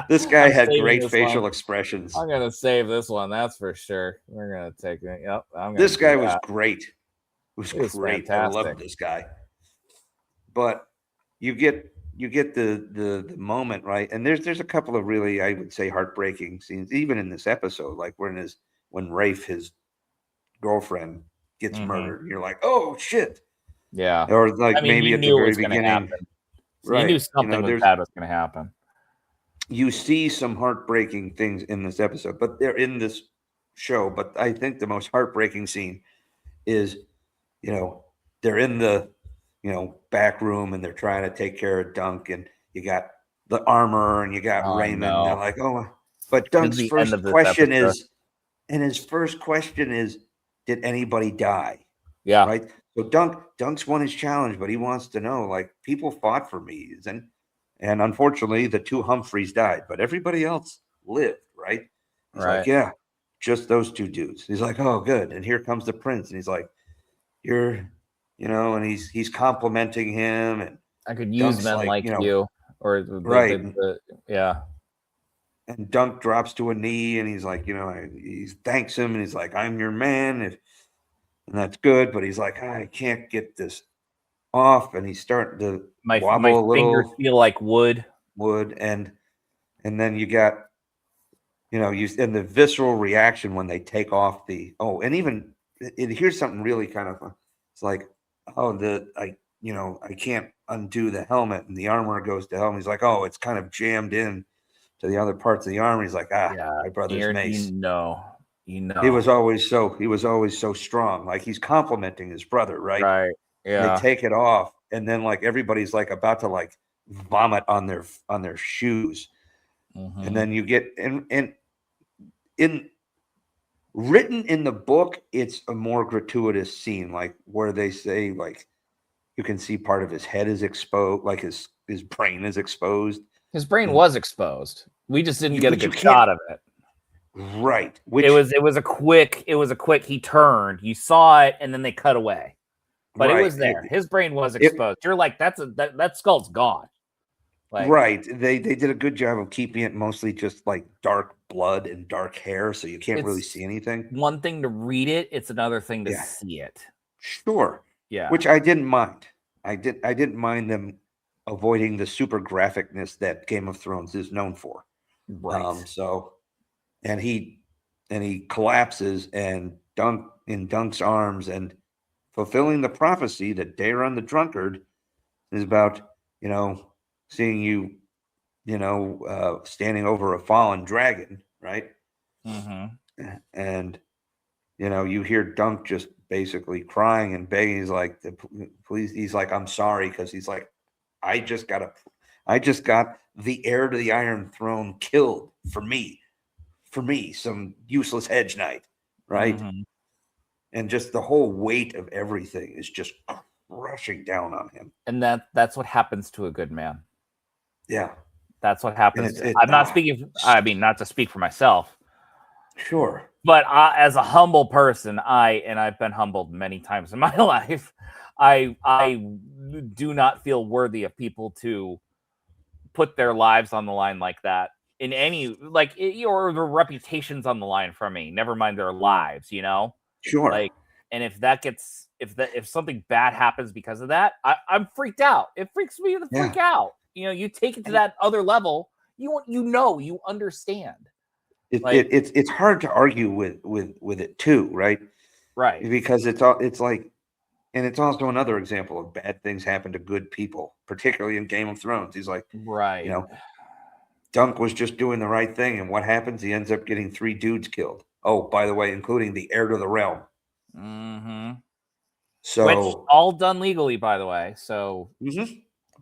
This guy had great facial expressions. I'm gonna save this one, that's for sure. We're gonna take it. Yep. This guy was great. It was great. Fantastic. I love this guy. But you get the moment, right? And there's a couple of really, I would say, heartbreaking scenes, even in this episode, like when Rafe, his girlfriend, gets murdered. And you're like, oh shit. Yeah. Or like maybe at the very beginning. Right. You knew something bad was gonna happen. You see some heartbreaking things in this episode, but they're in this show. But I think the most heartbreaking scene is, they're in the, back room and they're trying to take care of Dunk, and you got the armor and you got Raymond. No. And they're like, but Dunk's first question is, did anybody die? Yeah. Right. So Dunk's won his challenge, but he wants to know, like, people fought for me. And unfortunately, the two Humphreys died, but everybody else lived, right? He's like, yeah, just those two dudes. He's like, oh, good. And here comes the prince. And he's like, you're, and he's complimenting him. And I could use men like you. Or yeah. And Dunk drops to a knee and he's like, he thanks him. And he's like, I'm your man. And that's good. But he's like, I can't get this off, and he's starting to wobble a little. Fingers feel like wood, and then you got, and the visceral reaction when they take off and even here's something really kind of, it's like, I can't undo the helmet, and the armor goes to helmet. He's like, oh, it's kind of jammed in to the other parts of the armor. He's like, my brother's mace. He was always so strong. Like, he's complimenting his brother, right? Right. Yeah. They take it off, and then like everybody's like about to like vomit on their shoes, and then you get and written in the book, it's a more gratuitous scene, like where they say like you can see part of his head is exposed, like his brain is exposed. His brain was exposed. We just didn't get a but you good can't- shot of it. Right. Which It was a quick. He turned. You saw it, and then they cut away. But right. it was there. His brain was exposed. You're like, that skull's gone. Like, right. They did a good job of keeping it mostly just like dark blood and dark hair, so you can't really It's see anything. one thing to read it, it's another thing to Yeah. see it. Sure. Yeah. Which I didn't mind. I didn't mind them avoiding the super graphicness that Game of Thrones is known for. Right. So, and he collapses and Dunk's arms, and fulfilling the prophecy that Daeron the drunkard is about, seeing you, standing over a fallen dragon, right? Mm-hmm. And you hear Dunk just basically crying and begging. He's like, please. He's like, I'm sorry, because he's like, I just got the heir to the Iron Throne killed for me, some useless hedge knight, right? Mm-hmm. And just the whole weight of everything is just rushing down on him. And that's what happens to a good man. Yeah, that's what happens. It's I'm not speaking. I mean, not to speak for myself. Sure. But as a humble person, I've been humbled many times in my life. I do not feel worthy of people to put their lives on the line like that in any or their reputations on the line from me. Never mind their lives, Sure. Like, and if something bad happens because of that, I'm freaked out. It freaks me to freak out. You take it to that other level. You understand. It's hard to argue with it too, right? Right. Because it's like, and it's also another example of bad things happen to good people, particularly in Game of Thrones. He's like, right. Dunk was just doing the right thing, and what happens? He ends up getting 3 dudes killed. Oh, by the way, including the heir to the realm. Mm-hmm. So which all done legally, by the way. So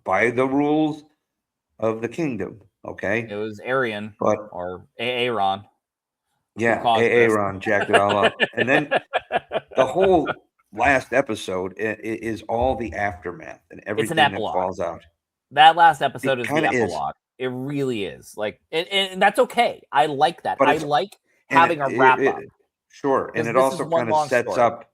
by the rules of the kingdom. Okay. It was Arian, or Aaron. Yeah, Aaron jacked it all up. And then the whole last episode is all the aftermath and everything that falls out. That last episode is the epilogue. It really is. Like, and that's okay. I like that. I like having a wrap up. Sure. And it also kind of sets up.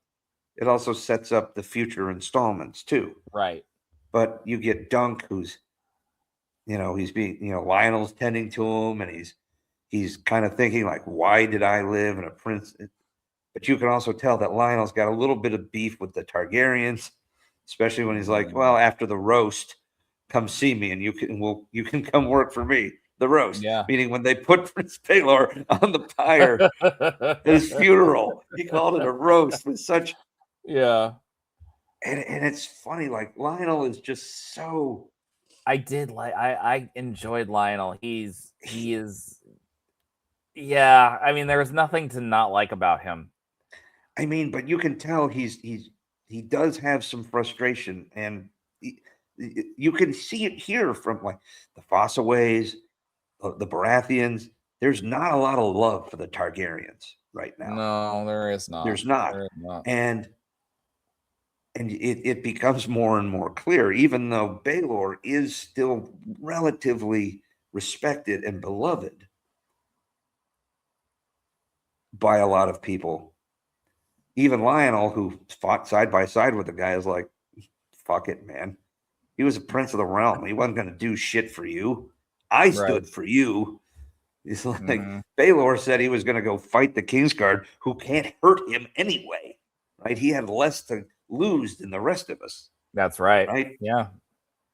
It also sets up the future installments too. Right. But you get Dunk, who's, he's being, Lionel's tending to him, and he's kind of thinking like, why did I live in a prince? But you can also tell that Lionel's got a little bit of beef with the Targaryens, especially when he's like, well, after the roast, come see me, and you can come work for me. The roast, meaning when they put Prince Baelor on the pyre, his funeral, he called it a roast with such. Yeah. And it's funny, like Lionel is just so. I enjoyed Lionel. He is. Yeah, I mean, there's nothing to not like about him. I mean, but you can tell he does have some frustration, and you can see it here from like the Fossaways, the Baratheons. There's not a lot of love for the Targaryens right now. No, there is not. There's not. And it becomes more and more clear, even though Baelor is still relatively respected and beloved by a lot of people. Even Lionel, who fought side by side with the guy, is like, fuck it, man. He was a prince of the realm. He wasn't going to do shit for you. I stood for you. He's like, Baelor said he was going to go fight the Kingsguard, who can't hurt him anyway. Right? He had less to lose than the rest of us. That's right. Right? Yeah.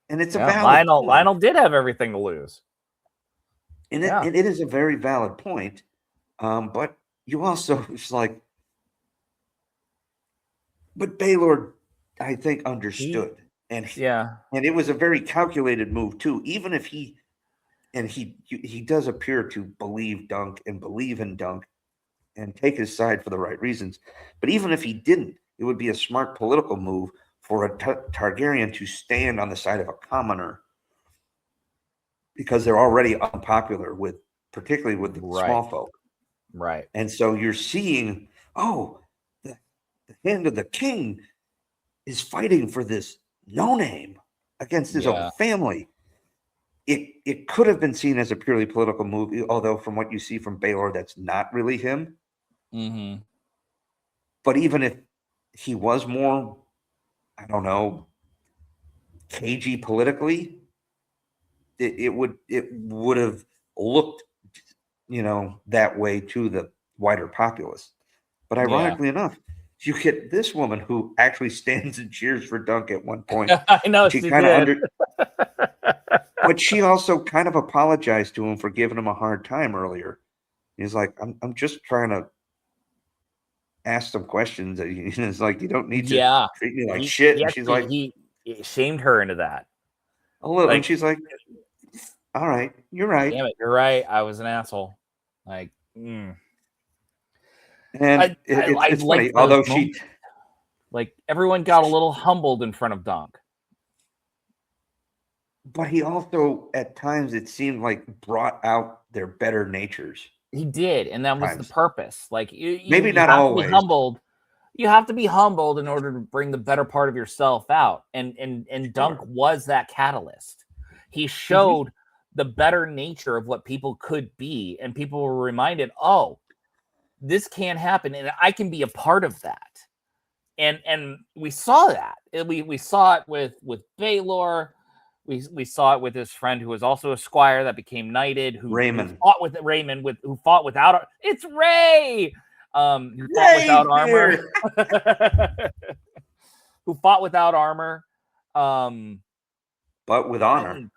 And it's a valid point. Lionel did have everything to lose. And it is a very valid point. But you also, it's like, but Baelor, I think, understood. And it was a very calculated move too. Even if he does appear to believe Dunk and believe in Dunk and take his side for the right reasons. But even if he didn't, it would be a smart political move for a Targaryen to stand on the side of a commoner, because they're already unpopular particularly with the small folk. Right. And so you're seeing, the hand of the king is fighting for this no name against his own family. it could have been seen as a purely political movie, although from what you see from Baylor, that's not really him. Mm-hmm. But even if he was more, I don't know, cagey politically, it would have looked, that way to the wider populace. But ironically enough, you get this woman who actually stands and cheers for Dunk at one point. I know she kind did. But she also kind of apologized to him for giving him a hard time earlier. He's like, I'm just trying to ask some questions. It's like, you don't need to treat me like shit. And she's like, he shamed her into that a little. And she's like, all right, you're right. Damn it, you're right. I was an asshole. Like, and it's funny, although everyone got a little humbled in front of Dunk. But he also, at times, it seemed like brought out their better natures. He did, and that was the purpose. Like, maybe not always. Humbled. You have to be humbled in order to bring the better part of yourself out. And Dunk was that catalyst. He showed the better nature of what people could be, and people were reminded, oh, this can happen, and I can be a part of that. And we saw that. We saw it with Baylor. We saw it with his friend who was also a squire that became knighted. Who fought with Raymond, who fought without. It's Ray. Who fought without armor. Who fought without armor. But with honor.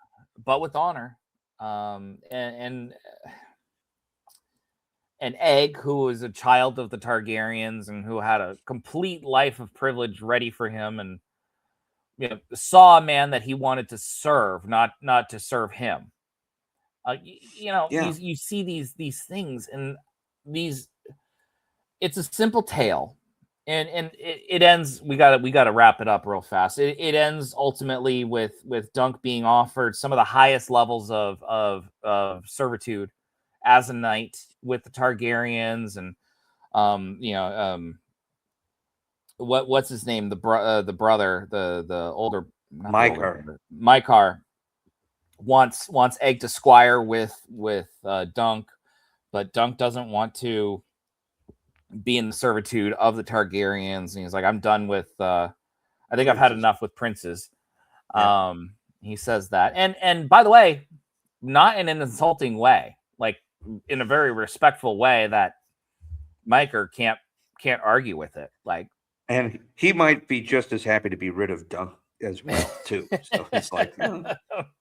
And Egg, who was a child of the Targaryens and who had a complete life of privilege ready for him, and saw a man that he wanted to serve, not to serve him. You see these things, and it's a simple tale, and it ends. We got to wrap it up real fast. It ends ultimately with Dunk being offered some of the highest levels of servitude as a knight with the Targaryens, and what's his name? The brother, the older Mykar wants Egg to squire with Dunk, but Dunk doesn't want to be in the servitude of the Targaryens, and he's like, I'm done with I think I've had enough with princes. He says that, and by the way, not in an insulting way, like in a very respectful way that Mykar can't argue with it. Like, and he might be just as happy to be rid of Dunk as well too. So it's like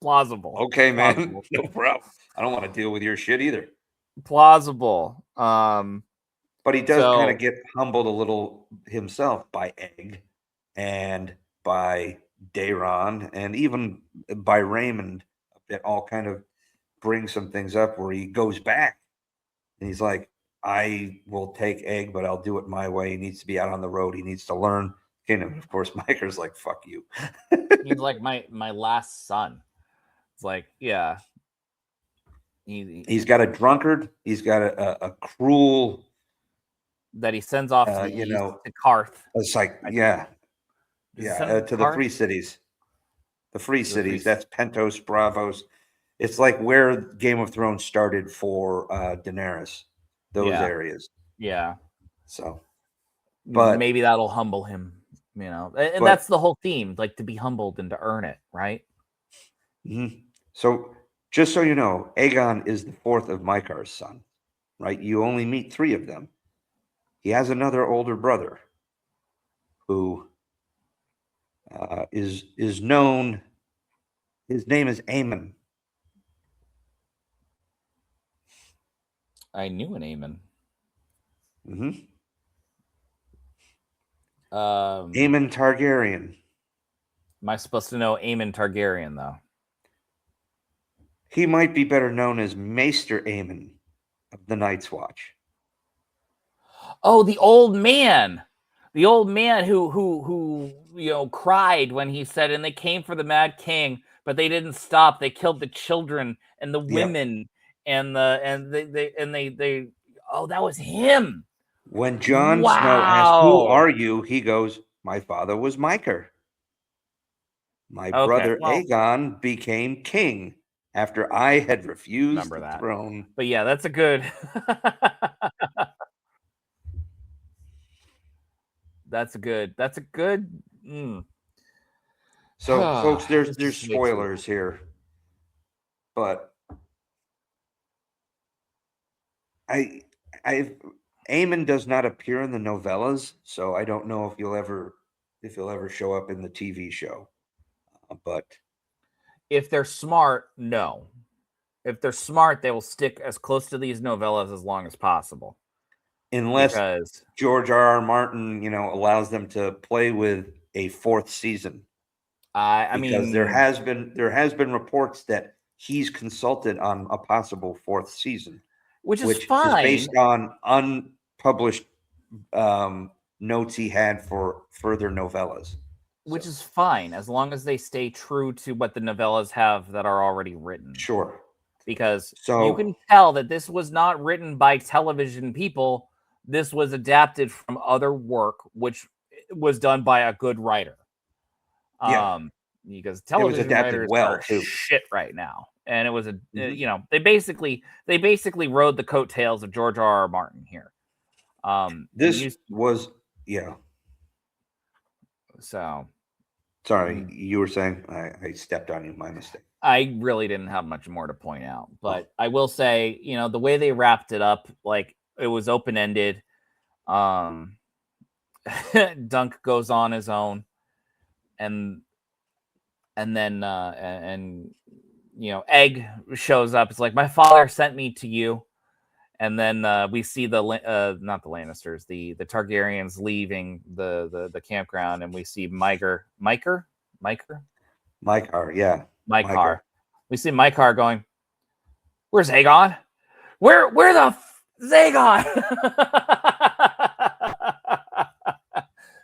plausible. Okay, man, plausible. No problem. I don't want to deal with your shit either. Plausible. But he does kind of get humbled a little himself by Egg and by Daeron and even by Raymond. It all kind of brings some things up where he goes back and he's like, I will take Egg, but I'll do it my way. He needs to be out on the road. He needs to learn. And of course, Mykar's like, fuck you. He's like my last son. It's like, yeah. He's got a drunkard. He's got a cruel that he sends off to to Karth. It's like, to the Free Cities. The Free Cities. That's Pentos, Bravos. It's like where Game of Thrones started for Daenerys. Those areas. Yeah. So, but maybe that'll humble him, and that's the whole theme, like to be humbled and to earn it, right? Mm-hmm. So, just so you know, Aegon is the fourth of Mykar's son, right? You only meet 3 of them. He has another older brother who is known. His name is Aemon. I knew an Aemon. Mm-hmm. Aemon Targaryen. Am I supposed to know Aemon Targaryen, though? He might be better known as Maester Aemon of the Night's Watch. Oh, the old man. The old man who cried when he said, and they came for the Mad King, but they didn't stop. They killed the children and the women. Yep. And they that was him. When Jon Snow asked, who are you? He goes, my father was Mykar. My brother Aegon became king after I had refused Remember the that. throne. But yeah, that's a good. That's a good. So, folks, there's This is way too spoilers here, but I Eamon does not appear in the novellas, so I don't know if he'll ever show up in the TV show. But If they're smart, no. If they're smart, they will stick as close to these novellas as long as possible. unless Because George R.R. Martin, allows them to play with a fourth season, I because mean, there has been reports that he's consulted on a possible fourth season, which is which fine. is based on unpublished notes he had for further novellas. Which is fine as long as they stay true to what the novellas have that are already written. Sure. Because So you can tell that this was not written by television people. This was adapted from other work, which was done by a good writer. Yeah. Because it was television adapted writers well are too. shit right now, and it was Mhm. they basically rode the coattails of George R.R. Martin here. This was so. Sorry, you were saying I stepped on you. My mistake. I really didn't have much more to point out, but I will say, the way they wrapped it up, like it was open ended. Dunk goes on his own, and then Egg shows up. It's like, my father sent me to you, and then we see not the Lannisters, the Targaryens leaving the campground, and we see Myker. Yeah. We see Myker going, "Where's Aegon? Where the is Aegon?"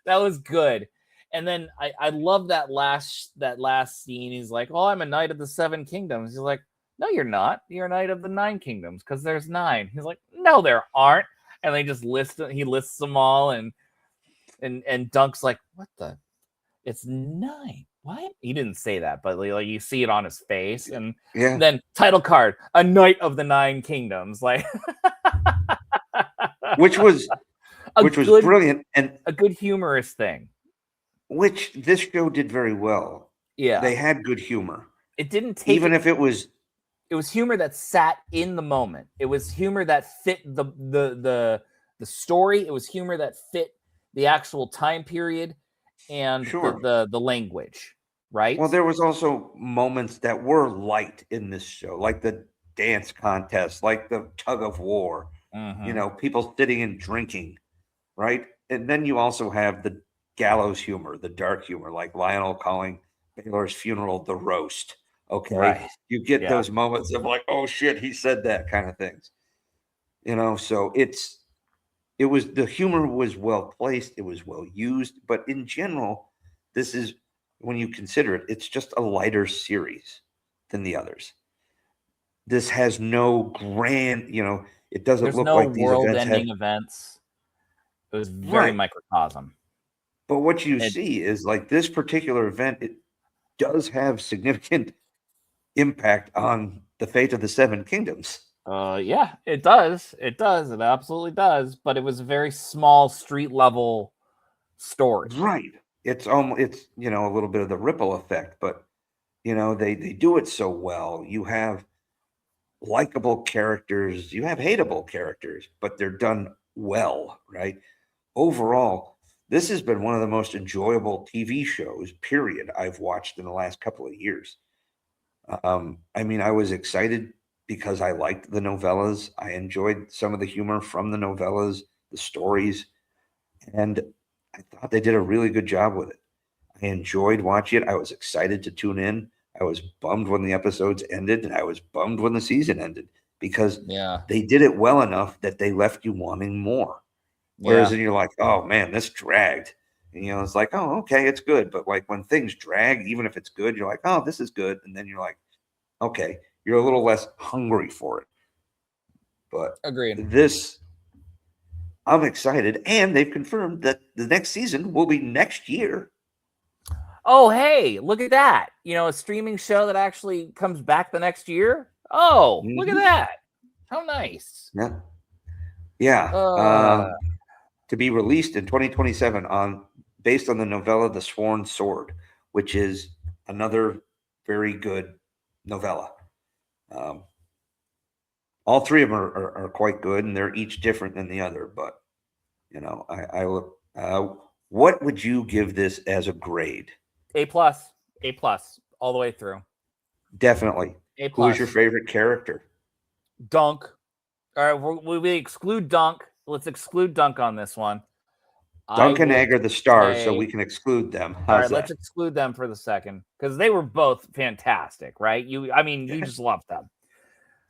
That was good. And then I love that last scene. He's like, "Oh, I'm a knight of the 7 kingdoms." He's like, "No, you're not. You're a knight of the 9 kingdoms because there's 9." He's like, "No, there aren't." And they just he lists them all, and Dunk's like, "What the? It's 9. What?" He didn't say that, but like you see it on his face, and then title card, a knight of the 9 kingdoms, like which was brilliant and a good humorous thing. Which this show did very well. Yeah, they had good humor. It didn't take even if it was humor that sat in the moment. It was humor that fit the story. It was humor that fit the actual time period and the language, right? Well, there was also moments that were light in this show, like the dance contest, like the tug of war, people sitting and drinking, right? And then you also have the gallows humor, the dark humor, like Lionel calling Baylor's funeral the roast. Okay. Right. You get those moments of like, oh shit, he said that kind of things. So the humor was well placed, it was well used, but in general, this is, when you consider it, it's just a lighter series than the others. This has no grand, it doesn't look like these world-ending events. It was very microcosm. But what you see is like this particular event, it does have significant impact on the fate of the 7 kingdoms. Yeah, it does. It absolutely does. But it was a very small street level story. Right. It's a little bit of the ripple effect, but they do it so well. You have likable characters, you have hateable characters, but they're done well, right? Overall, this has been one of the most enjoyable TV shows, period, I've watched in the last couple of years. I was excited because I liked the novellas. I enjoyed some of the humor from the novellas, the stories, and I thought they did a really good job with it. I enjoyed watching it. I was excited to tune in. I was bummed when the episodes ended, and I was bummed when the season ended because they did it well enough that they left you wanting more. Whereas then you're like, oh man, this dragged. And, it's like, oh, okay, it's good. But like when things drag, even if it's good, you're like, oh, this is good. And then you're like, okay, you're a little less hungry for it. But agreed. This, I'm excited. And they've confirmed that the next season will be next year. oh, hey, look at that. A streaming show that actually comes back the next year. Oh, look at that. How nice. Yeah. Yeah. To be released in 2027 based on the novella The Sworn Sword, which is another very good novella. All three of them are quite good, and they're each different than the other. But I look. What would you give this as a grade? A+, all the way through. Definitely. A+. Who is your favorite character? Dunk. All right, we exclude Dunk. Let's exclude Dunk on this one. Dunk and Egg are the stars, so we can exclude them. All right, let's exclude them for the second because they were both fantastic, right? You just love them.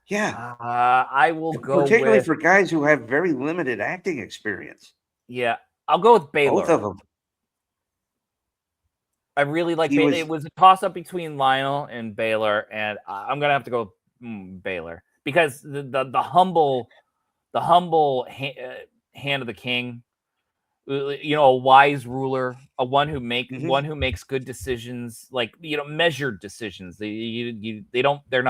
Yeah. I will go particularly for guys who have very limited acting experience. Yeah, I'll go with Baylor. Both of them. I really like Baylor. It was a toss-up between Lionel and Baylor, and I'm gonna have to go Baylor because the humble hand of the king, a wise ruler, one who makes good decisions, measured decisions. They're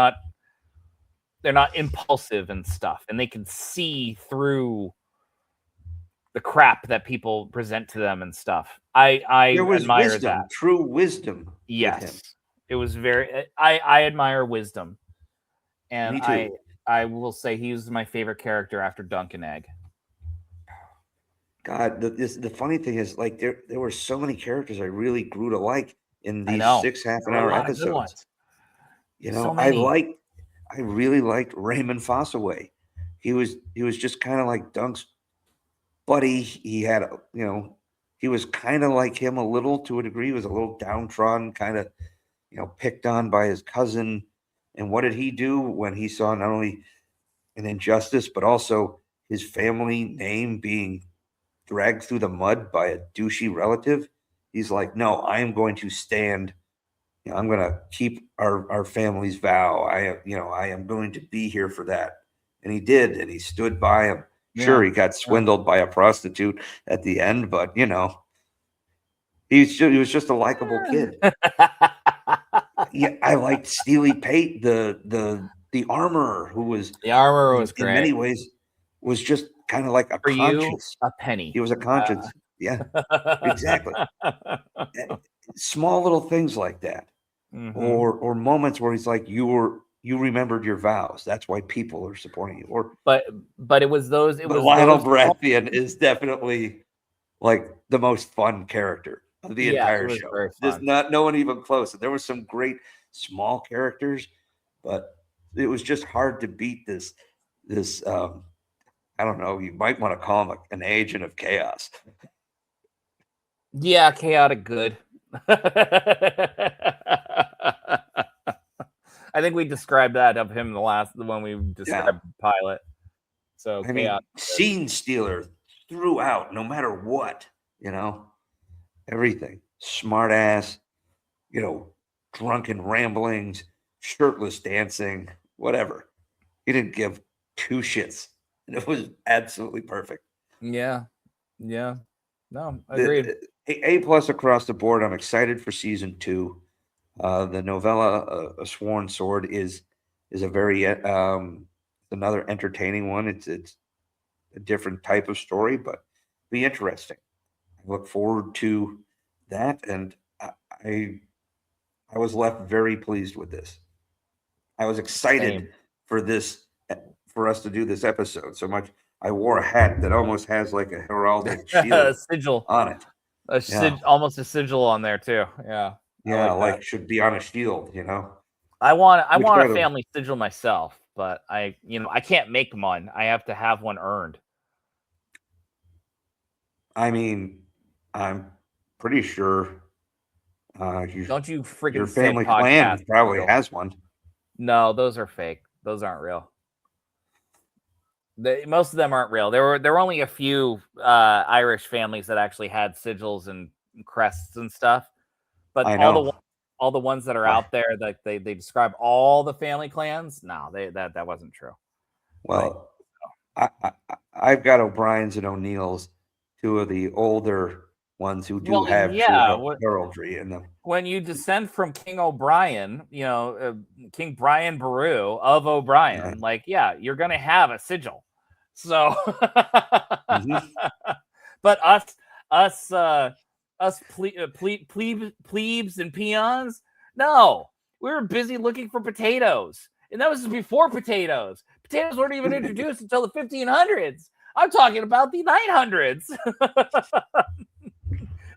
not impulsive and stuff, and they can see through the crap that people present to them and stuff. I admire wisdom, that. True wisdom. Yes. It was very I admire wisdom. And Me too. I will say he's my favorite character after Dunk and Egg. God, the funny thing is, like, there were so many characters I really grew to like in these 6 half-an-hour episodes. I really liked Raymond Fossaway. He was just kind of like Dunk's buddy. He had, he was kind of like him a little to a degree. He was a little downtrodden, kind of, picked on by his cousin. And what did he do when he saw not only an injustice, but also his family name being dragged through the mud by a douchey relative? He's like, no, I am going to stand. I'm going to keep our family's vow. I am going to be here for that. And he did. And he stood by him. Sure, he got swindled by a prostitute at the end, but he was just a likable kid. Yeah, I liked Steely Pate, the armorer, who was great. In many ways was just kind of like a conscience. A penny. He was a conscience. Yeah, exactly. Small little things like that, or moments where he's like, you remembered your vows. That's why people are supporting you. Or but it was those. It was Lionel Baratheon is definitely like the most fun character of the entire show. There's no one even close. There were some great small characters, but it was just hard to beat this. I don't know. You might want to call him an agent of chaos. Yeah, chaotic good. I think we described that of him when we described the pilot. So I mean, scene stealer throughout, no matter what, everything. Smart ass, drunken ramblings, shirtless dancing, whatever. He didn't give two shits. And it was absolutely perfect. Yeah. No, agreed. A+ across the board. I'm excited for season 2. The novella, A Sworn Sword, is a very another entertaining one. It's a different type of story, but be interesting. I look forward to that, and I was left very pleased with this. I was excited for us to do this episode so much. I wore a hat that almost has like a heraldic shield a sigil on it. Almost a sigil on there too. Yeah. Yeah, like should be on a shield, I want a family sigil myself, but I can't make one. I have to have one earned. I mean, I'm pretty sure. Don't you freaking your family clan probably has one. No, those are fake. Those aren't real. Most of them aren't real. There were only a few Irish families that actually had sigils and crests and stuff. But all the ones that are out there that they describe all the family clans. No, that wasn't true. Well, I've got O'Brien's and O'Neill's, two of the older ones who do Well, have yeah, true heraldry in them. when you descend from King O'Brien, King Brian Baru of O'Brien, Right. you're going to have a sigil. So, Mhm. but us plebes and peons, no, we were busy looking for potatoes. And that was before potatoes. Potatoes weren't even introduced until the 1500s. I'm talking about the 900s.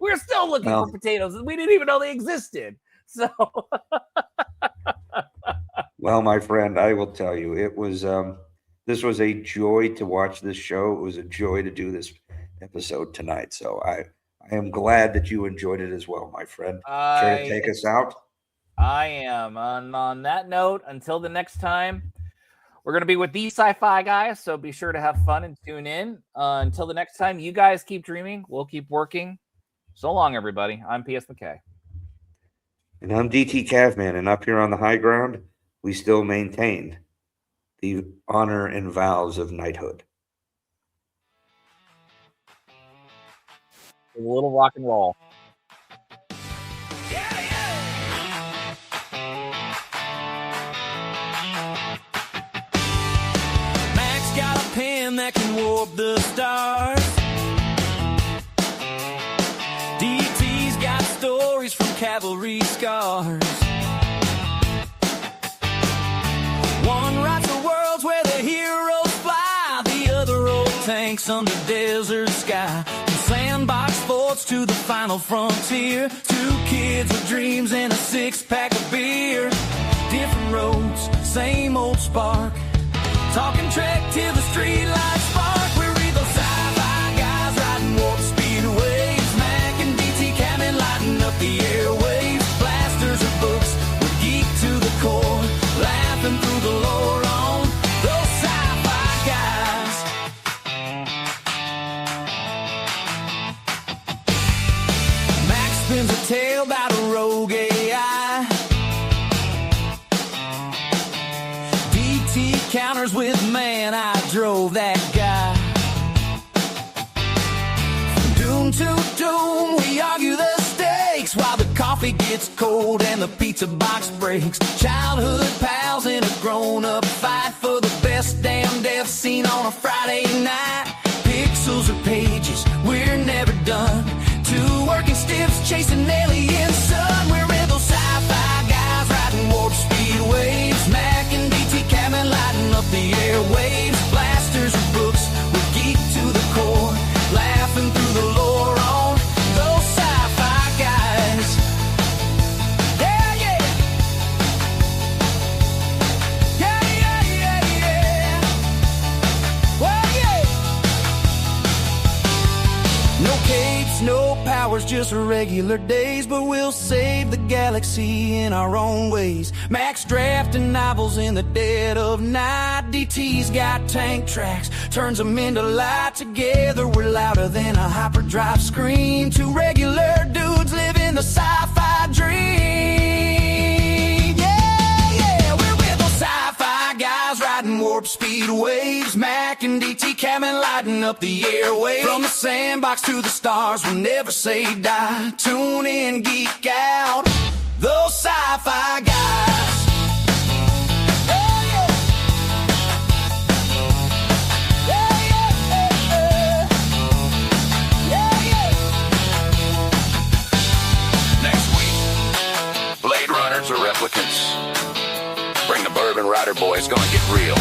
We were still looking for potatoes, and we didn't even know they existed. So, well, my friend, I will tell you, it was this was a joy to watch this show. It was a joy to do this episode tonight. So I am glad that you enjoyed it as well, my friend. Care to take us out? I am. On that note, until the next time, we're going to be with the Sci-Fi guys, so be sure to have fun and tune in. Until the next time, you guys keep dreaming. We'll keep working. So long, everybody. I'm P.S. McKay. And I'm DT Cavman, and up here on the high ground, we still maintain the honor and vows of knighthood. A little rock and roll. Mack's got a pen that can warp the stars. DT's got stories from cavalry scars. One writes the worlds where the heroes fly, the other old tanks under desert sky. From sandbox forts to the final frontier, two kids with dreams and a six-pack of beer. Different roads, same old spark. Talking Trek till the streetlights spark. We read those sci-fi guys riding warp speed waves. Mack and DT Cameron lighting up the airwaves. Blasters or books, we're geek to the core. Laughing through the lore on those sci-fi guys. Mack spins a tale about a rogue AI. DT counters with, man, I drove that guy. From doom to doom, we argue the stakes while the coffee gets cold and the pizza box breaks. Childhood pals in a grown-up fight for the best damn death scene on a Friday night. Pixels or pages, we're never done. Two working stiffs chasing alien sun. We're in those sci-fi guys riding warp speed waves. Mack and DT Cameron lighting up the airwaves. Blasters or books, we're geek to the core. Laughing through the lore on those sci-fi guys. Yeah, yeah. Yeah, yeah, yeah, yeah. Well, yeah. No capes, no powers, just regular days. But we'll save the galaxy in our own ways. Mack's drafting novels in the dead of night. DT's got tank tracks, turns them into light. Together we're louder than a hyperdrive screen. Two regular dudes living the sci-fi dream. Yeah, yeah, we're with those sci-fi guys riding warp speed waves. Mack and DT Cameron lighting up the airwaves. From the sandbox to the stars, we'll never say die. Tune in, geek out, those sci-fi guys. Oh, yeah. Yeah, yeah, yeah, yeah. Next week, Blade Runners or Replicants. Bring the Bourbon Rider boys, gonna get real.